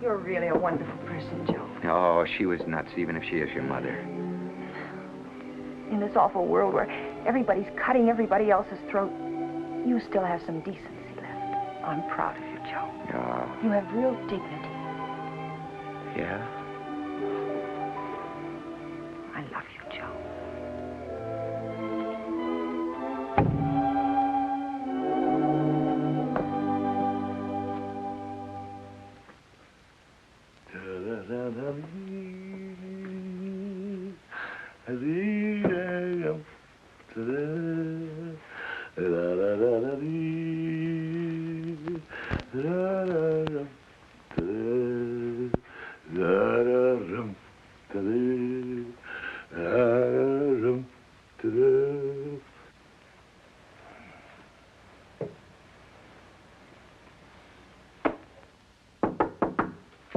You're really a wonderful person, Joe. Oh, she was nuts, even if she is your mother. In this awful world where everybody's cutting everybody else's throat, you still have some decency left. I'm proud of you, Joe. Oh. You have real dignity. Yeah? I love you, Joe.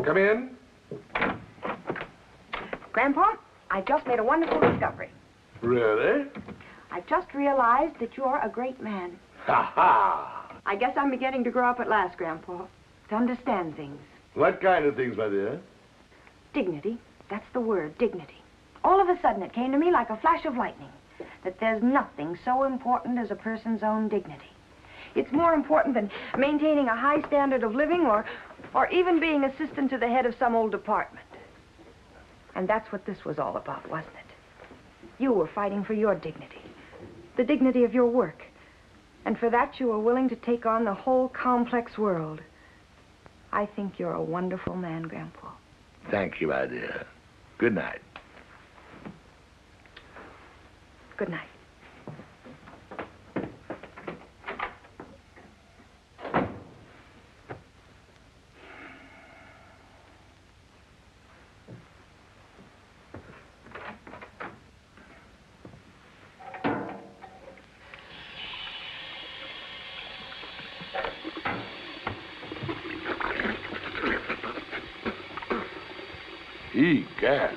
Come in. Grandpa, I just made a wonderful discovery. Really? I just realized that you're a great man. Ha ha! I guess I'm beginning to grow up at last, Grandpa, to understand things. What kind of things, my dear? Dignity. That's the word, dignity. All of a sudden, it came to me like a flash of lightning that there's nothing so important as a person's own dignity. It's more important than maintaining a high standard of living or even being assistant to the head of some old department. And that's what this was all about, wasn't it? You were fighting for your dignity, the dignity of your work. And for that, you were willing to take on the whole complex world. I think you're a wonderful man, Grandpa. Thank you, my dear. Good night. Good night. Egad.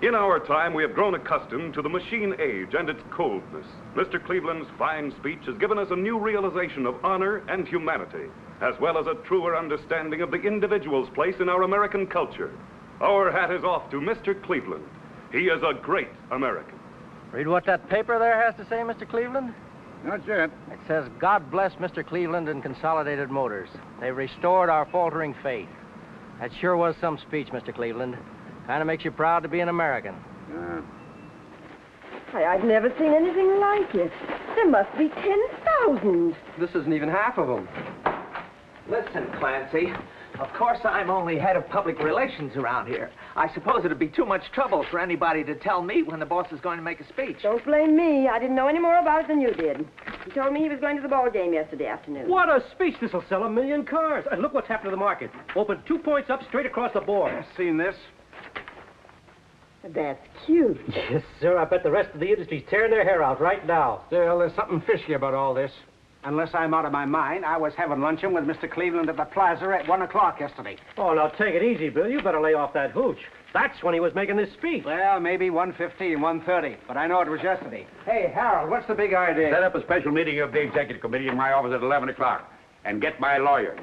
In our time, we have grown accustomed to the machine age and its coldness. Mr. Cleveland's fine speech has given us a new realization of honor and humanity, as well as a truer understanding of the individual's place in our American culture. Our hat is off to Mr. Cleveland. He is a great American. Read what that paper there has to say, Mr. Cleveland? Not yet. It says, God bless Mr. Cleveland and Consolidated Motors. They restored our faltering faith. That sure was some speech, Mr. Cleveland. Kind of makes you proud to be an American. I've never seen anything like it. There must be 10,000. This isn't even half of them. Listen, Clancy. Of course, I'm only head of public relations around here. I suppose it'd be too much trouble for anybody to tell me when the boss is going to make a speech. Don't blame me. I didn't know any more about it than you did. He told me he was going to the ball game yesterday afternoon. What a speech. This'll sell 1 million cars. And look what's happened to the market. Opened 2 points up straight across the board. Seen this? That's cute. Yes, sir. I bet the rest of the industry's tearing their hair out right now. Still, there's something fishy about all this. Unless I'm out of my mind, I was having luncheon with Mr. Cleveland at the plaza at 1 o'clock yesterday. Oh, now take it easy, Bill. You better lay off that hooch. That's when he was making this speech. Well, maybe 1:15, 1:30, but I know it was yesterday. Hey, Harold, what's the big idea? Set up a special meeting of the executive committee in my office at 11 o'clock and get my lawyers.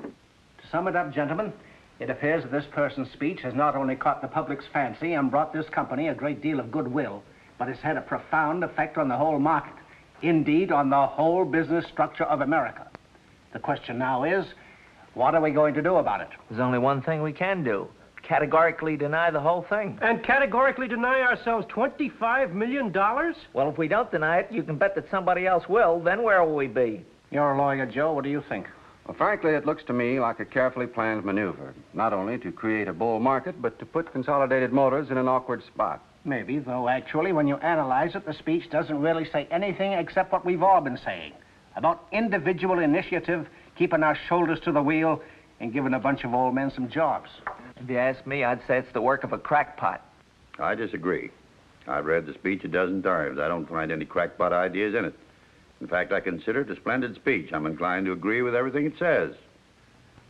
To sum it up, gentlemen, it appears that this person's speech has not only caught the public's fancy and brought this company a great deal of goodwill, but it's had a profound effect on the whole market. Indeed, on the whole business structure of America. The question now is, what are we going to do about it? There's only one thing we can do. Categorically deny the whole thing. And categorically deny ourselves $25 million? Well, if we don't deny it, you can bet that somebody else will. Then where will we be? You're a lawyer, Joe. What do you think? Well, frankly, it looks to me like a carefully planned maneuver, not only to create a bull market, but to put Consolidated Motors in an awkward spot. Maybe, though actually, when you analyze it, the speech doesn't really say anything except what we've all been saying. About individual initiative, keeping our shoulders to the wheel, and giving a bunch of old men some jobs. If you ask me, I'd say it's the work of a crackpot. I disagree. I've read the speech a dozen times. I don't find any crackpot ideas in it. In fact, I consider it a splendid speech. I'm inclined to agree with everything it says.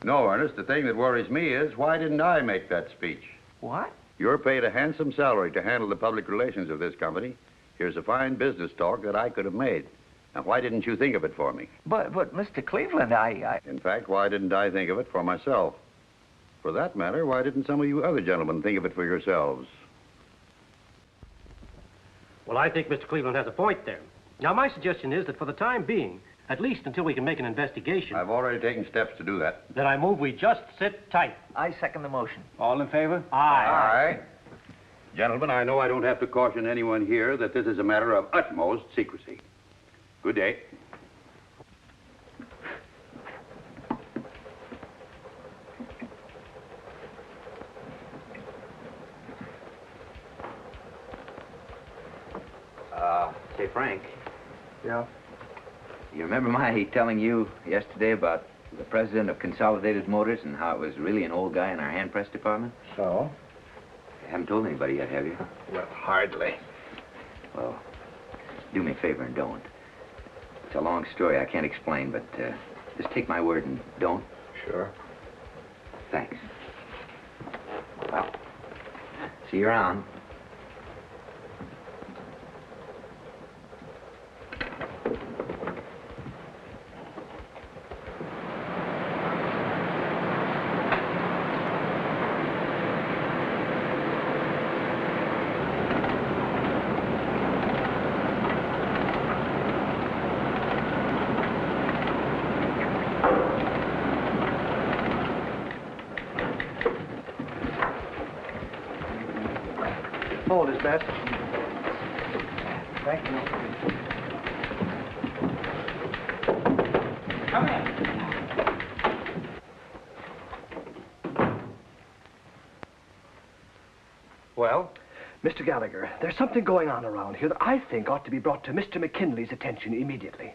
No, Ernest, the thing that worries me is, why didn't I make that speech? What? You're paid a handsome salary to handle the public relations of this company. Here's a fine business talk that I could have made. Now, why didn't you think of it for me? But Mr. Cleveland, In fact, why didn't I think of it for myself? For that matter, why didn't some of you other gentlemen think of it for yourselves? Well, I think Mr. Cleveland has a point there. Now, my suggestion is that for the time being, at least until we can make an investigation... I've already taken steps to do that. Then I move we just sit tight. I second the motion. All in favor? Aye. Aye. Gentlemen, I know I don't have to caution anyone here that this is a matter of utmost secrecy. Good day. Say, Frank. Yeah? You remember my telling you yesterday about the president of Consolidated Motors and how it was really an old guy in our hand press department? So? You haven't told anybody yet, have you? Well, hardly. Well, do me a favor and don't. It's a long story I can't explain, but just take my word and don't. Sure. Thanks. Well, see you around. Hold his best. Thank you. Come in. Well? Mr. Gallagher, there's something going on around here that I think ought to be brought to Mr. McKinley's attention immediately.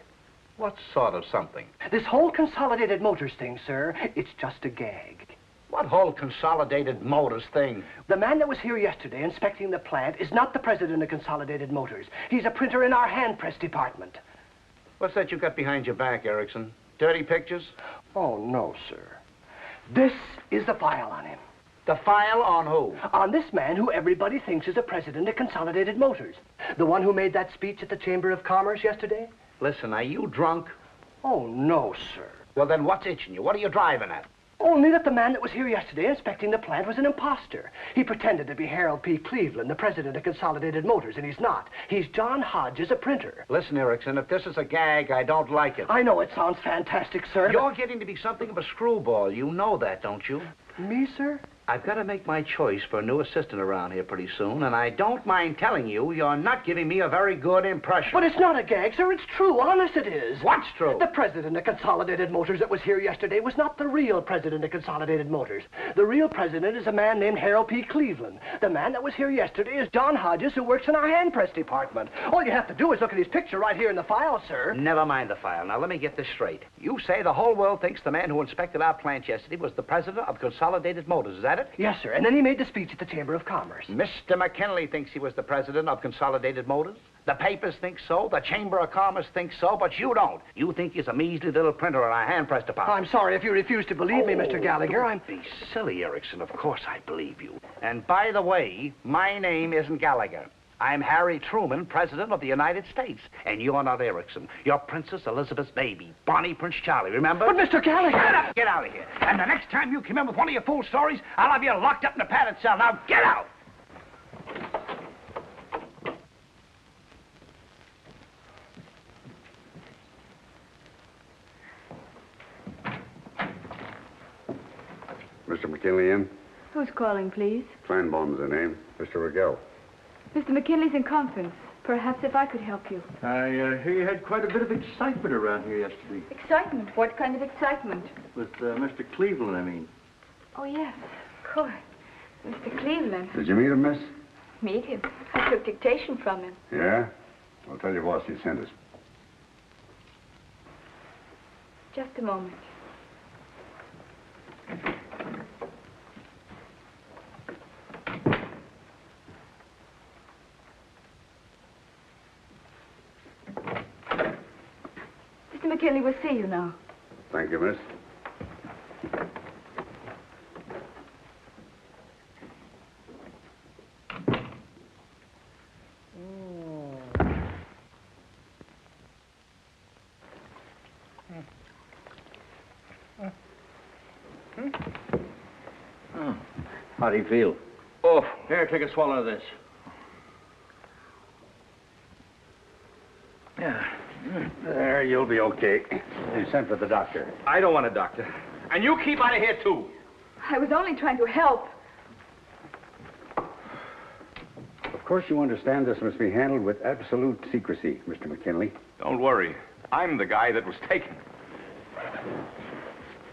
What sort of something? This whole Consolidated Motors thing, sir, it's just a gag. What whole Consolidated Motors thing? The man that was here yesterday inspecting the plant is not the president of Consolidated Motors. He's a printer in our hand press department. What's that you got behind your back, Erickson? Dirty pictures? Oh, no, sir. This is the file on him. The file on who? On this man who everybody thinks is the president of Consolidated Motors. The one who made that speech at the Chamber of Commerce yesterday? Listen, are you drunk? Oh, no, sir. Well, then what's itching you? What are you driving at? Only that the man that was here yesterday inspecting the plant was an imposter. He pretended to be Harold P. Cleveland, the president of Consolidated Motors, and he's not. He's John Hodges, a printer. Listen, Erickson, if this is a gag, I don't like it. I know it sounds fantastic, sir. You're getting to be something of a screwball. You know that, don't you? Me, sir? I've got to make my choice for a new assistant around here pretty soon, and I don't mind telling you, you're not giving me a very good impression. But it's not a gag, sir. It's true. Honest it is. What's true? The president of Consolidated Motors that was here yesterday was not the real president of Consolidated Motors. The real president is a man named Harold P. Cleveland. The man that was here yesterday is John Hodges, who works in our hand press department. All you have to do is look at his picture right here in the file, sir. Never mind the file. Now, let me get this straight. You say the whole world thinks the man who inspected our plant yesterday was the president of Consolidated Motors. Is that it? Yes, sir. And then he made the speech at the Chamber of Commerce. Mr. McKinley thinks he was the president of Consolidated Motors. The papers think so. The Chamber of Commerce thinks so, but you don't. You think he's a measly little printer in our hand press department. I'm sorry if you refuse to believe me, Mr. Gallagher. Don't be silly, Erickson. Of course I believe you. And by the way, my name isn't Gallagher. I'm Harry Truman, President of the United States. And you're not Erickson. You're Princess Elizabeth's baby, Bonnie Prince Charlie, remember? But, Mr. Gallagher... Get out of here. And the next time you come in with one of your fool stories, I'll have you locked up in a padded cell. Now, get out! Mr. McKinley in? Who's calling, please? Kleinbaum's the name. Mr. Rigel. Mr. McKinley's in conference. Perhaps if I could help you. I hear you had quite a bit of excitement around here yesterday. Excitement? What kind of excitement? With Mr. Cleveland, I mean. Oh, yes, of course. Mr. Cleveland. Did you meet him, miss? Meet him? I took dictation from him. Yeah? I'll tell your boss he sent us. Just a moment. Mr. McKinley will see you now. Thank you, miss. How do you feel? Oh, here, take a swallow of this. Yeah. There, you'll be okay. You sent for the doctor. I don't want a doctor. And you keep out of here, too. I was only trying to help. Of course you understand this must be handled with absolute secrecy, Mr. McKinley. Don't worry. I'm the guy that was taken.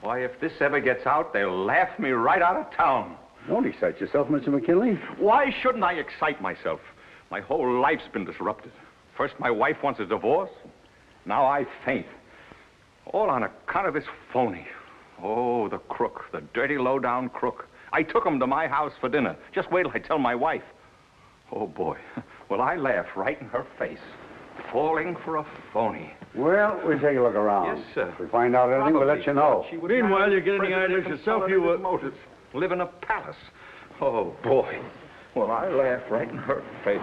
Why, if this ever gets out, they'll laugh me right out of town. Don't excite yourself, Mr. McKinley. Why shouldn't I excite myself? My whole life's been disrupted. First, my wife wants a divorce. Now I faint. All on account of this phony. Oh, the crook, the dirty, low-down crook. I took him to my house for dinner. Just wait till I tell my wife. Oh, boy. Will I laugh right in her face. Falling for a phony. Well, we'll take a look around. Yes, sir. If we find out anything, we'll let you know. Meanwhile, you get any ideas yourself, you Motors. Live in a palace. Oh, boy. Will I laugh right in her face.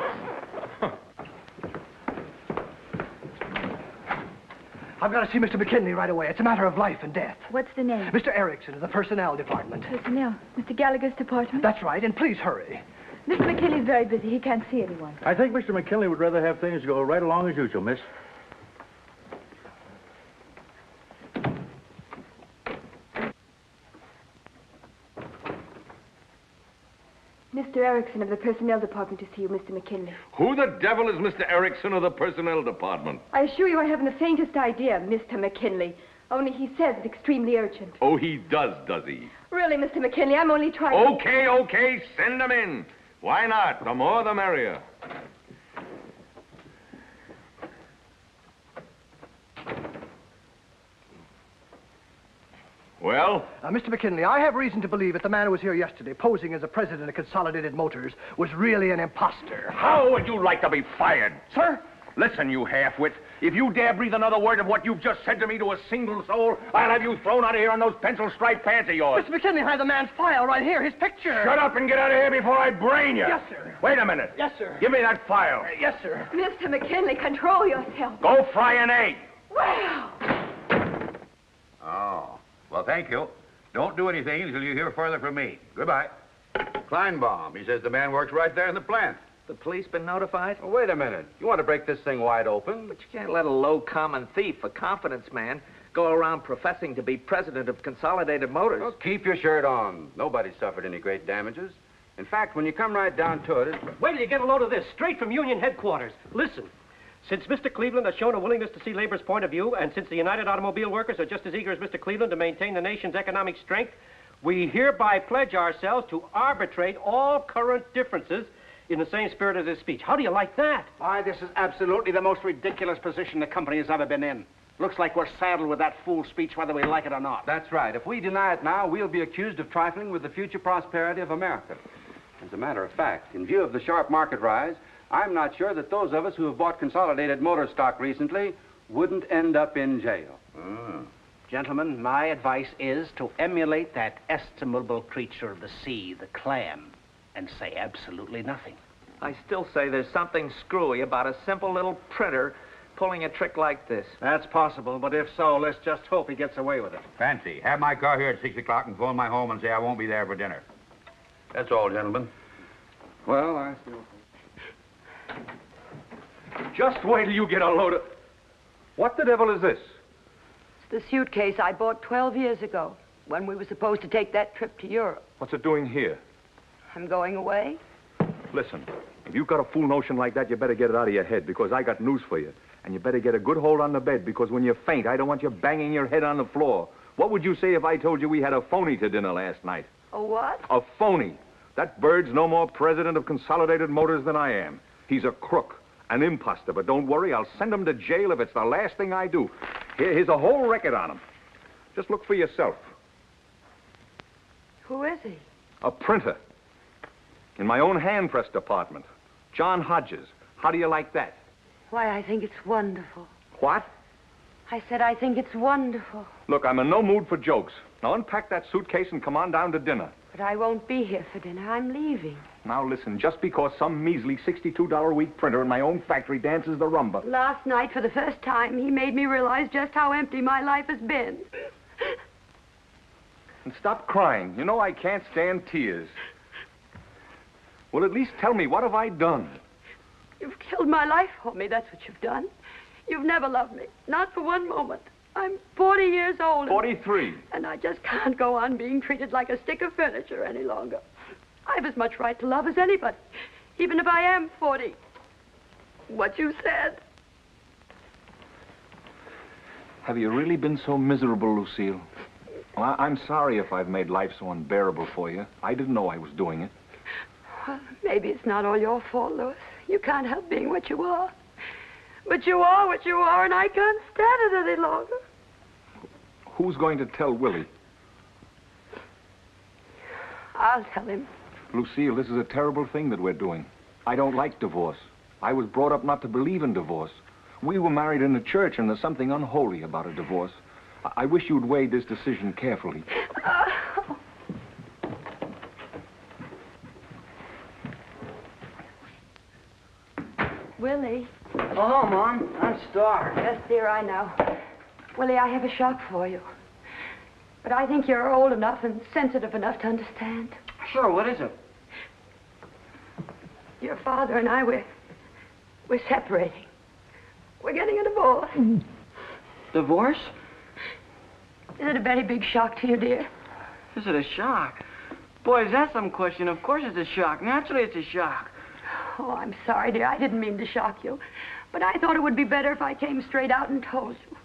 I've got to see Mr. McKinley right away. It's a matter of life and death. What's the name? Mr. Erickson of the Personnel Department. Personnel. Mr. Gallagher's department? That's right, and please hurry. Mr. McKinley's very busy. He can't see anyone. I think Mr. McKinley would rather have things go right along as usual, miss. Mr. Erickson of the Personnel Department to see you, Mr. McKinley. Who the devil is Mr. Erickson of the Personnel Department? I assure you I haven't the faintest idea, Mr. McKinley. Only he says it's extremely urgent. Oh, he does he? Really, Mr. McKinley, I'm only trying Okay, send him in. Why not? The more the merrier. Well? Mr. McKinley, I have reason to believe that the man who was here yesterday, posing as the president of Consolidated Motors, was really an imposter. How would you like to be fired? Sir? Listen, you half-wit. If you dare breathe another word of what you've just said to me to a single soul, I'll have you thrown out of here on those pencil-striped pants of yours. Mr. McKinley, I have the man's file right here, his picture. Shut up and get out of here before I brain you. Yes, sir. Wait a minute. Yes, sir. Give me that file. Yes, sir. Mr. McKinley, control yourself. Go fry an egg. Well. Oh. Well, thank you. Don't do anything until you hear further from me. Goodbye. Kleinbaum, he says the man works right there in the plant. The police been notified? Oh, wait a minute. You want to break this thing wide open? But you can't let a low common thief, a confidence man, go around professing to be president of Consolidated Motors. Well, keep your shirt on. Nobody suffered any great damages. In fact, when you come right down to it... Wait till you get a load of this, straight from Union headquarters. Listen. Since Mr. Cleveland has shown a willingness to see labor's point of view, and since the United Automobile Workers are just as eager as Mr. Cleveland to maintain the nation's economic strength, we hereby pledge ourselves to arbitrate all current differences in the same spirit of this speech. How do you like that? Why, this is absolutely the most ridiculous position the company has ever been in. Looks like we're saddled with that fool speech whether we like it or not. That's right. If we deny it now, we'll be accused of trifling with the future prosperity of America. As a matter of fact, in view of the sharp market rise, I'm not sure that those of us who have bought Consolidated Motor stock recently wouldn't end up in jail. Gentlemen, my advice is to emulate that estimable creature of the sea, the clam, and say absolutely nothing. I still say there's something screwy about a simple little printer pulling a trick like this. That's possible, but if so, let's just hope he gets away with it. Fancy, have my car here at 6 o'clock and phone my home and say I won't be there for dinner. That's all, gentlemen. Well, I still... Just wait till you get a load of... What the devil is this? It's the suitcase I bought 12 years ago when we were supposed to take that trip to Europe. What's it doing here? I'm going away. Listen, if you've got a fool notion like that, you better get it out of your head, because I got news for you. And you better get a good hold on the bed, because when you faint, I don't want you banging your head on the floor. What would you say if I told you we had a phony to dinner last night? A what? A phony. That bird's no more president of Consolidated Motors than I am. He's a crook, an imposter, but don't worry, I'll send him to jail if it's the last thing I do. Here's a whole record on him. Just look for yourself. Who is he? A printer. In my own hand-press department. John Hodges. How do you like that? Why, I think it's wonderful. What? I said I think it's wonderful. Look, I'm in no mood for jokes. Now unpack that suitcase and come on down to dinner. But I won't be here for dinner. I'm leaving. Now listen, just because some measly $62 a week printer in my own factory dances the rumba. Last night, for the first time, he made me realize just how empty my life has been. And stop crying. You know I can't stand tears. Well, at least tell me, what have I done? You've killed my life for me, that's what you've done. You've never loved me, not for one moment. I'm 40 years old. 43. And I just can't go on being treated like a stick of furniture any longer. I've as much right to love as anybody, even if I am 40. What you said. Have you really been so miserable, Lucille? Well, I'm sorry if I've made life so unbearable for you. I didn't know I was doing it. Well, maybe it's not all your fault, Louis. You can't help being what you are. But you are what you are, and I can't stand it any longer. Who's going to tell Willie? I'll tell him. Lucille, this is a terrible thing that we're doing. I don't like divorce. I was brought up not to believe in divorce. We were married in the church, and there's something unholy about a divorce. I wish you'd weigh this decision carefully. Willie. Oh, Mom, I'm starved. Yes, dear, I know. Willie, I have a shock for you. But I think you're old enough and sensitive enough to understand. Sure, what is it? Your father and I, we're separating. We're getting a divorce. Divorce? Is it a very big shock to you, dear? Is it a shock? Boy, is that some question? Of course it's a shock. Naturally it's a shock. Oh, I'm sorry, dear. I didn't mean to shock you. But I thought it would be better if I came straight out and told you.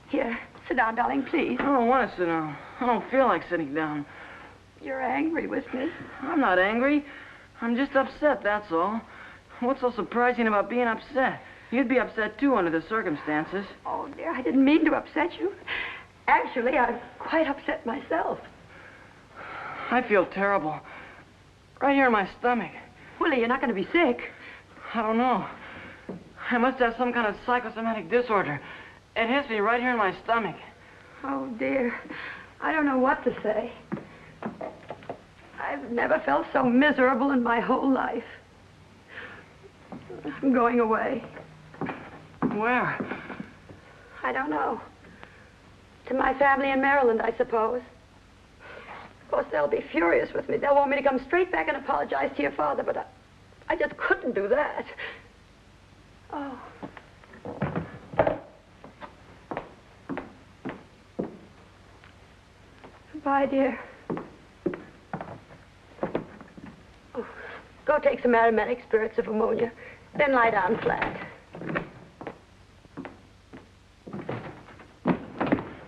Here, sit down, darling, please. I don't want to sit down. I don't feel like sitting down. You're angry with me. I'm not angry. I'm just upset, that's all. What's so surprising about being upset? You'd be upset, too, under the circumstances. Oh, dear, I didn't mean to upset you. Actually, I'm quite upset myself. I feel terrible. Right here in my stomach. Willie, you're not going to be sick. I don't know. I must have some kind of psychosomatic disorder. It hits me right here in my stomach. Oh, dear. I don't know what to say. I've never felt so miserable in my whole life. I'm going away. Where? I don't know. To my family in Maryland, I suppose. Of course, they'll be furious with me. They'll want me to come straight back and apologize to your father, but I just couldn't do that. Oh. Goodbye, dear. Oh, go take some aromatic spirits of ammonia, then lie down flat.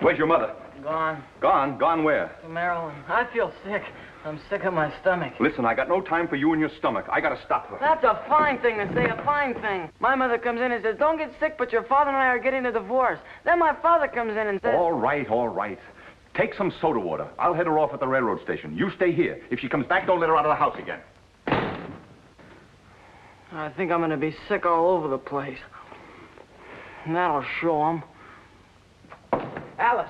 Where's your mother? Gone. Gone? Gone where? To Maryland. I feel sick. I'm sick of my stomach. Listen, I got no time for you and your stomach. I gotta stop her. That's a fine thing to say, a fine thing. My mother comes in and says, don't get sick, but your father and I are getting a divorce. Then my father comes in and says... All right, all right. Take some soda water. I'll head her off at the railroad station. You stay here. If she comes back, don't let her out of the house again. I think I'm going to be sick all over the place. And that'll show 'em. Alice.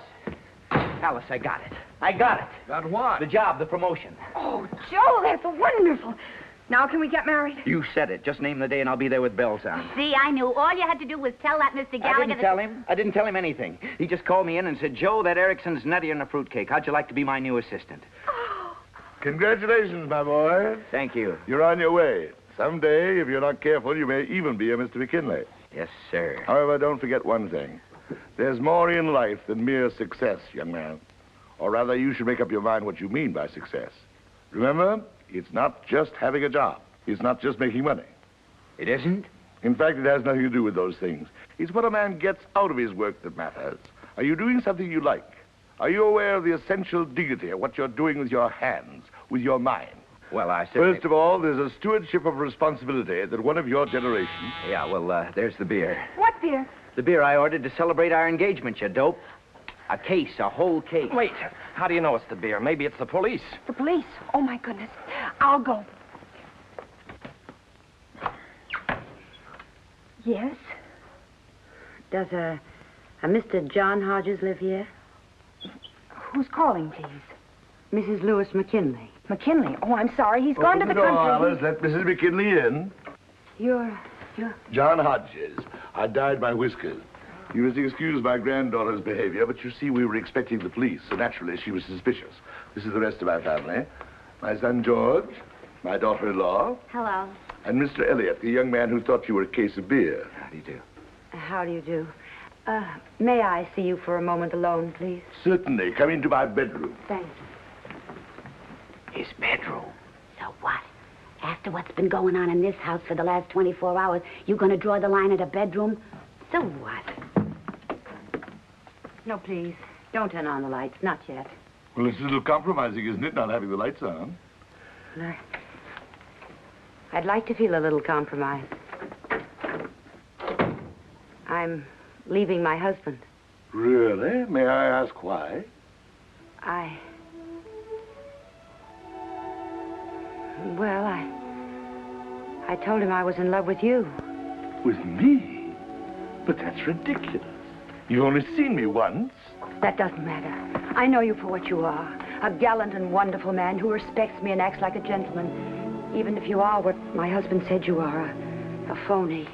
Alice, I got it. I got it. Got what? The job, the promotion. Oh, Joe, that's wonderful. Now can we get married? You said it. Just name the day and I'll be there with bells on. See, I knew. All you had to do was tell that Mr. Gallagher... I didn't tell him anything. He just called me in and said, Joe, that Erickson's nuttier than a fruitcake. How'd you like to be my new assistant? Congratulations, my boy. Thank you. You're on your way. Someday, if you're not careful, you may even be a Mr. McKinley. Yes, sir. However, don't forget one thing. There's more in life than mere success, young man. Or rather, you should make up your mind what you mean by success. Remember, it's not just having a job. It's not just making money. It isn't? In fact, it has nothing to do with those things. It's what a man gets out of his work that matters. Are you doing something you like? Are you aware of the essential dignity of what you're doing with your hands, with your mind? Well, I said... First of all, there's a stewardship of responsibility that one of your generation... Yeah, well, there's the beer. What beer? The beer I ordered to celebrate our engagement, you dope. A case, a whole case. Wait, how do you know it's the beer? Maybe it's the police. The police? Oh, my goodness. I'll go. Yes? Does a Mr. John Hodges live here? Who's calling, please? Mrs. Lewis McKinley. McKinley? Oh, I'm sorry. He's gone to the Open the door, country. Alice. Let Mrs. McKinley in. You're... John Hodges. I dyed my whiskers. You must excuse my granddaughter's behavior, but you see, we were expecting the police, so naturally she was suspicious. This is the rest of my family. My son George, my daughter-in-law, Hello. and Mr. Elliot, the young man who thought you were a case of beer. How do you do? How do you do? May I see you for a moment alone, please? Certainly. Come into my bedroom. Thanks. His bedroom. So what? After what's been going on in this house for the last 24 hours, you gonna draw the line at a bedroom? So what? No, please. Don't turn on the lights. Not yet. Well, it's a little compromising, isn't it, not having the lights on? Well, I'd like to feel a little compromised. I'm leaving my husband. Really? May I ask why? Well, I told him I was in love with you. With me? But that's ridiculous. You've only seen me once. That doesn't matter. I know you for what you are. A gallant and wonderful man who respects me and acts like a gentleman. Even if you are what my husband said you are, a phony.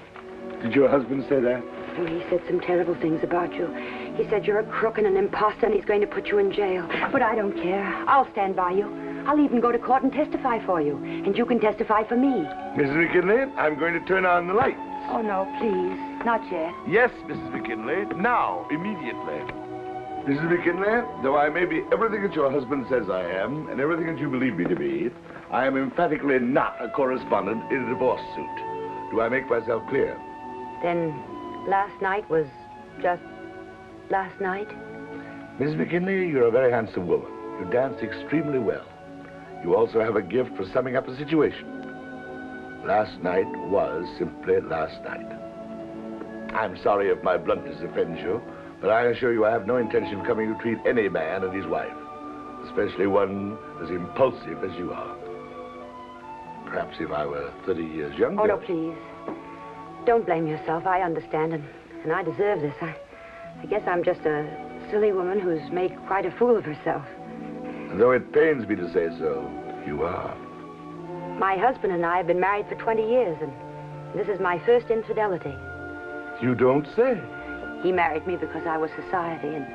Did your husband say that? Oh, he said some terrible things about you. He said you're a crook and an imposter and he's going to put you in jail. But I don't care. I'll stand by you. I'll even go to court and testify for you. And you can testify for me. Mrs. McKinley, I'm going to turn on the lights. Oh, no, please. Not yet. Yes, Mrs. McKinley. Now, immediately. Mrs. McKinley, though I may be everything that your husband says I am, and everything that you believe me to be, I am emphatically not a correspondent in a divorce suit. Do I make myself clear? Then last night was just last night? Mrs. McKinley, you're a very handsome woman. You dance extremely well. You also have a gift for summing up a situation. Last night was simply last night. I'm sorry if my bluntness offends you, But I assure you I have no intention of coming to treat any man and his wife, especially one as impulsive as you are. Perhaps if I were 30 years younger... Oh, no, please. Don't blame yourself. I understand, and I deserve this. I guess I'm just a silly woman who's made quite a fool of herself. And though it pains me to say so, you are. My husband and I have been married for 20 years, and this is my first infidelity. You don't say. He married me because I was society, and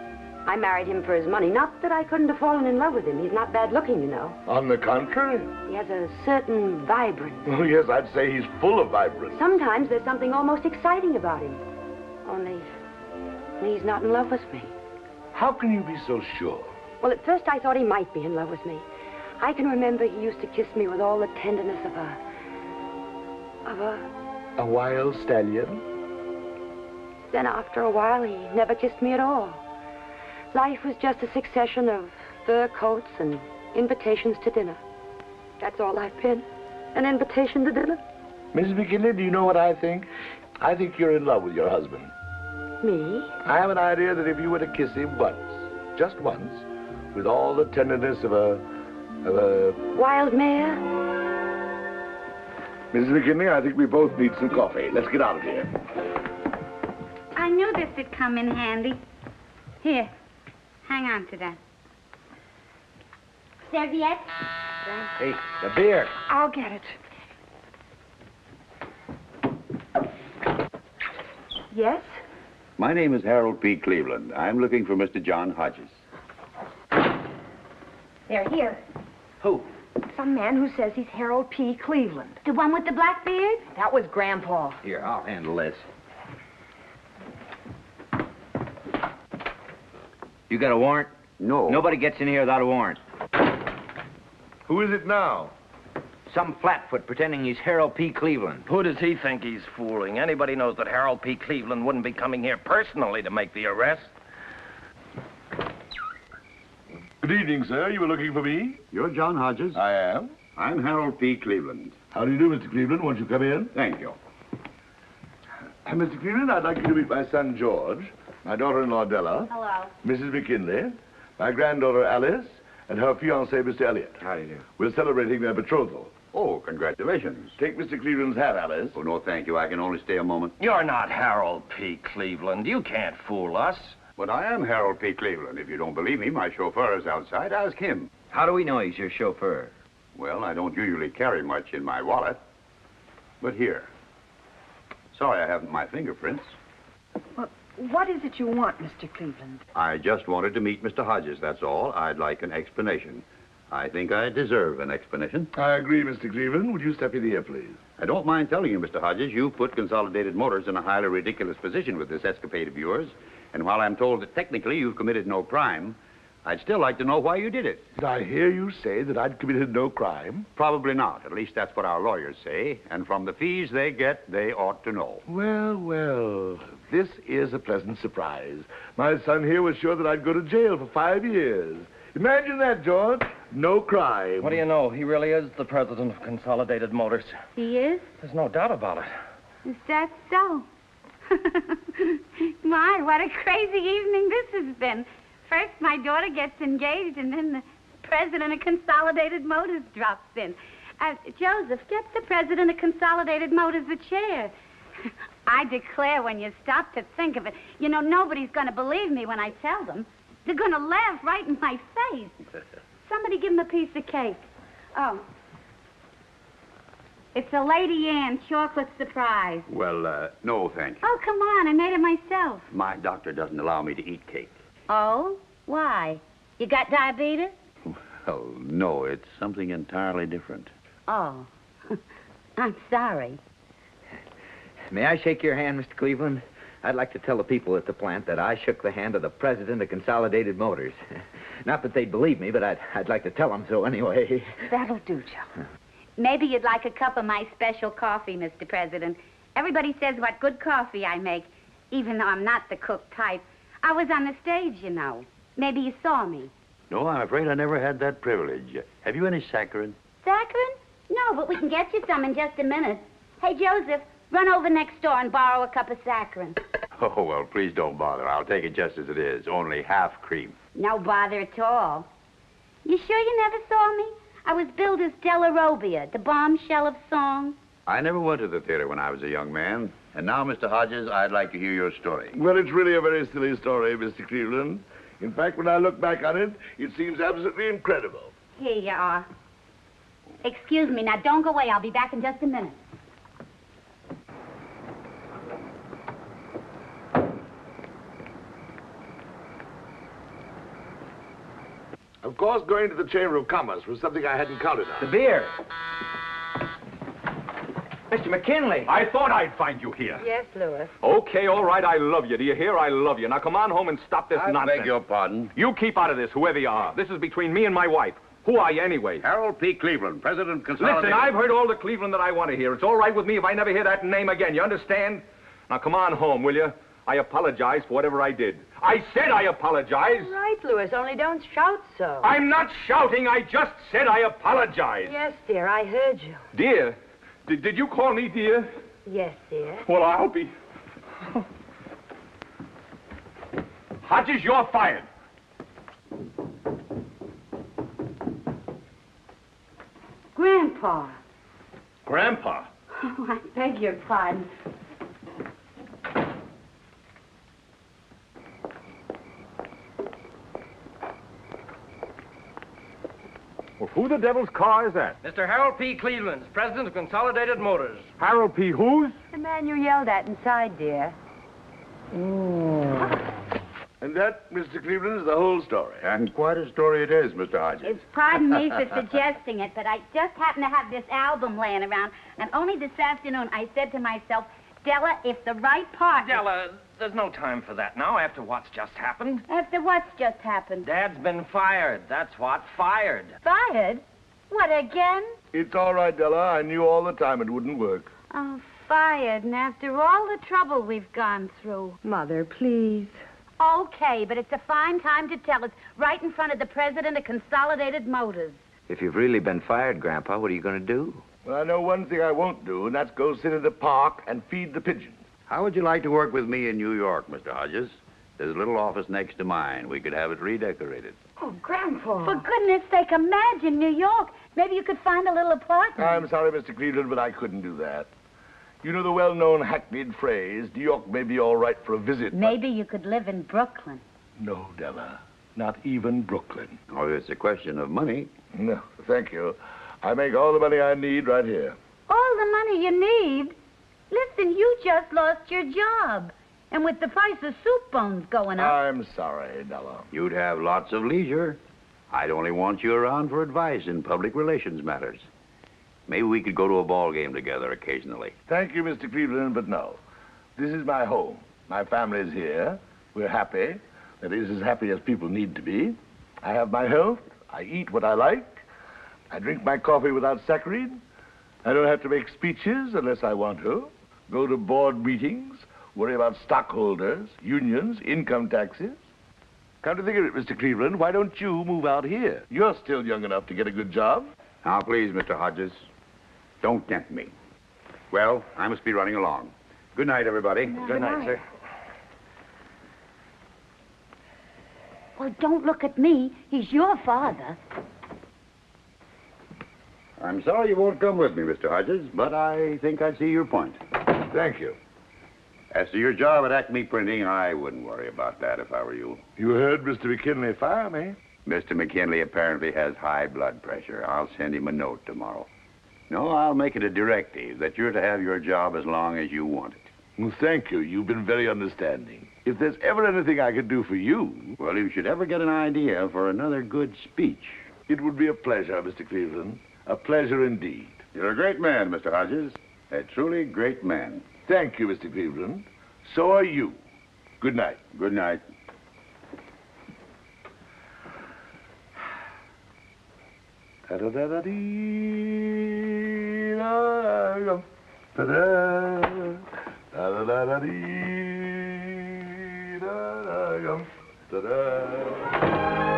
I married him for his money. Not that I couldn't have fallen in love with him. He's not bad looking, you know. On the contrary. He has a certain vibrance. Oh, yes, I'd say he's full of vibrance. Sometimes there's something almost exciting about him. Only he's not in love with me. How can you be so sure? Well, at first I thought he might be in love with me. I can remember he used to kiss me with all the tenderness of a wild stallion? Then after a while, he never kissed me at all. Life was just a succession of fur coats and invitations to dinner. That's all I've been, an invitation to dinner. Mrs. McKinley, do you know what I think? I think you're in love with your husband. Me? I have an idea that if you were to kiss him once, just once, with all the tenderness of a wild mare? Mrs. McKinley, I think we both need some coffee. Let's get out of here. I knew this would come in handy. Here, hang on to that. Serviette? Hey, the beer. I'll get it. Yes? My name is Harold P. Cleveland. I'm looking for Mr. John Hodges. They're here. Who? Some man who says he's Harold P. Cleveland. The one with the black beard? That was Grandpa. Here, I'll handle this. You got a warrant? No. Nobody gets in here without a warrant. Who is it now? Some flatfoot pretending he's Harold P. Cleveland. Who does he think he's fooling? Anybody knows that Harold P. Cleveland wouldn't be coming here personally to make the arrest. Good evening, sir. You were looking for me? You're John Hodges? I am. I'm Harold P. Cleveland. How do you do, Mr. Cleveland? Won't you come in? Thank you. Mr. Cleveland, I'd like you to meet my son, George, my daughter-in-law, Della. Hello. Mrs. McKinley, my granddaughter, Alice, and her fiancé, Mr. Elliot. How do you do? We're celebrating their betrothal. Oh, congratulations. Take Mr. Cleveland's hat, Alice. Oh, no, thank you. I can only stay a moment. You're not Harold P. Cleveland. You can't fool us. But I am Harold P. Cleveland. If you don't believe me, my chauffeur is outside. Ask him. How do we know he's your chauffeur? Well, I don't usually carry much in my wallet. But here. Sorry I haven't my fingerprints. Well, what is it you want, Mr. Cleveland? I just wanted to meet Mr. Hodges, that's all. I'd like an explanation. I think I deserve an explanation. I agree, Mr. Cleveland. Would you step in here, please? I don't mind telling you, Mr. Hodges, you've put Consolidated Motors in a highly ridiculous position with this escapade of yours. And while I'm told that technically you've committed no crime, I'd still like to know why you did it. Did I hear you say that I'd committed no crime? Probably not. At least that's what our lawyers say. And from the fees they get, they ought to know. Well, well, this is a pleasant surprise. My son here was sure that I'd go to jail for 5 years. Imagine that, George. No crime. What do you know? He really is the president of Consolidated Motors. He is? There's no doubt about it. Is that so? My, what a crazy evening this has been. First, my daughter gets engaged, and then the president of Consolidated Motors drops in. Joseph, get the president of Consolidated Motors a chair. I declare, when you stop to think of it, you know, nobody's going to believe me when I tell them. They're going to laugh right in my face. Somebody give him a piece of cake. Oh. It's a Lady Anne chocolate surprise. Well, no, thank you. Oh, come on. I made it myself. My doctor doesn't allow me to eat cake. Oh? Why? You got diabetes? Oh, no, it's something entirely different. Oh. I'm sorry. May I shake your hand, Mr. Cleveland? I'd like to tell the people at the plant that I shook the hand of the president of Consolidated Motors. Not that they'd believe me, but I'd like to tell them so anyway. That'll do, Joe. Maybe you'd like a cup of my special coffee, Mr. President. Everybody says what good coffee I make, even though I'm not the cook type. I was on the stage, you know. Maybe you saw me. No, I'm afraid I never had that privilege. Have you any saccharin? Saccharin? No, but we can get you some in just a minute. Hey, Joseph, run over next door and borrow a cup of saccharin. Oh, well, please don't bother. I'll take it just as it is. Only half cream. No bother at all. You sure you never saw me? I was billed as Della Robbia, the bombshell of song. I never went to the theater when I was a young man. And now, Mr. Hodges, I'd like to hear your story. Well, it's really a very silly story, Mr. Cleveland. In fact, when I look back on it, it seems absolutely incredible. Here you are. Excuse me, now don't go away. I'll be back in just a minute. Of course, going to the Chamber of Commerce was something I hadn't counted on. The beer. Mr. McKinley. I thought I'd find you here. Yes, Louis. Okay, all right, I love you. Do you hear? I love you. Now come on home and stop this I nonsense. beg your pardon. You keep out of this, whoever you are. This is between me and my wife. Who are you anyway? Harold P. Cleveland, President of Consolidated. Listen, I've heard all the Cleveland that I want to hear. It's all right with me if I never hear that name again. You understand? Now come on home, will you? I apologize for whatever I did. I said I apologize. Right, Louis, only don't shout so. I'm not shouting. I just said I apologize. Yes, dear, I heard you. Dear? Did you call me dear? Yes, dear. Well, I'll be... Hodges, you're fired. Grandpa. Grandpa? Oh, I beg your pardon. Well, who the devil's car is that? Mr. Harold P. Cleveland, president of Consolidated Motors. Harold P. whose? The man you yelled at inside, dear. And that, Mr. Cleveland, is the whole story. And quite a story it is, Mr. Hodges. Pardon me for suggesting it, but I just happened to have this album laying around, and only this afternoon I said to myself, Della, if the right part... Della, there's no time for that now after what's just happened. After what's just happened? Dad's been fired. That's what. Fired. Fired? What, again? It's all right, Della. I knew all the time it wouldn't work. Oh, fired, and after all the trouble we've gone through. Mother, please. Okay, but it's a fine time to tell us, right in front of the president of Consolidated Motors. If you've really been fired, Grandpa, what are you going to do? Well, I know one thing I won't do, and that's go sit in the park and feed the pigeons. How would you like to work with me in New York, Mr. Hodges? There's a little office next to mine. We could have it redecorated. Oh, Grandpa. For goodness sake, imagine New York. Maybe you could find a little apartment. I'm sorry, Mr. Cleveland, but I couldn't do that. You know the well-known hackneyed phrase, New York may be all right for a visit. Maybe you could live in Brooklyn. No, Della. Not even Brooklyn. Oh, it's a question of money. No, thank you. I make all the money I need right here. All the money you need? Listen, you just lost your job. And with the price of soup bones going up... I'm sorry, Della. You'd have lots of leisure. I'd only want you around for advice in public relations matters. Maybe we could go to a ball game together occasionally. Thank you, Mr. Cleveland, but no. This is my home. My family is here. We're happy. That is, as happy as people need to be. I have my health. I eat what I like. I drink my coffee without saccharine. I don't have to make speeches unless I want to. Go to board meetings. Worry about stockholders, unions, income taxes. Come to think of it, Mr. Cleveland, why don't you move out here? You're still young enough to get a good job. Now, please, Mr. Hodges, don't tempt me. Well, I must be running along. Good night, everybody. Good night, sir. Well, don't look at me. He's your father. I'm sorry you won't come with me, Mr. Hodges, but I think I see your point. Thank you. As to your job at Acme Printing, I wouldn't worry about that if I were you. You heard Mr. McKinley fire me. Mr. McKinley apparently has high blood pressure. I'll send him a note tomorrow. No, I'll make it a directive that you're to have your job as long as you want it. Well, thank you. You've been very understanding. If there's ever anything I could do for you... Well, if you should ever get an idea for another good speech... It would be a pleasure, Mr. Cleveland. A pleasure indeed. You're a great man, Mr. Hodges. A truly great man. Thank you, Mr. Cleveland. So are you. Good night. Good night. Da-da-da-da-dee, da-da-da, da-da, da-da-da-da-dee, da-da, da-da.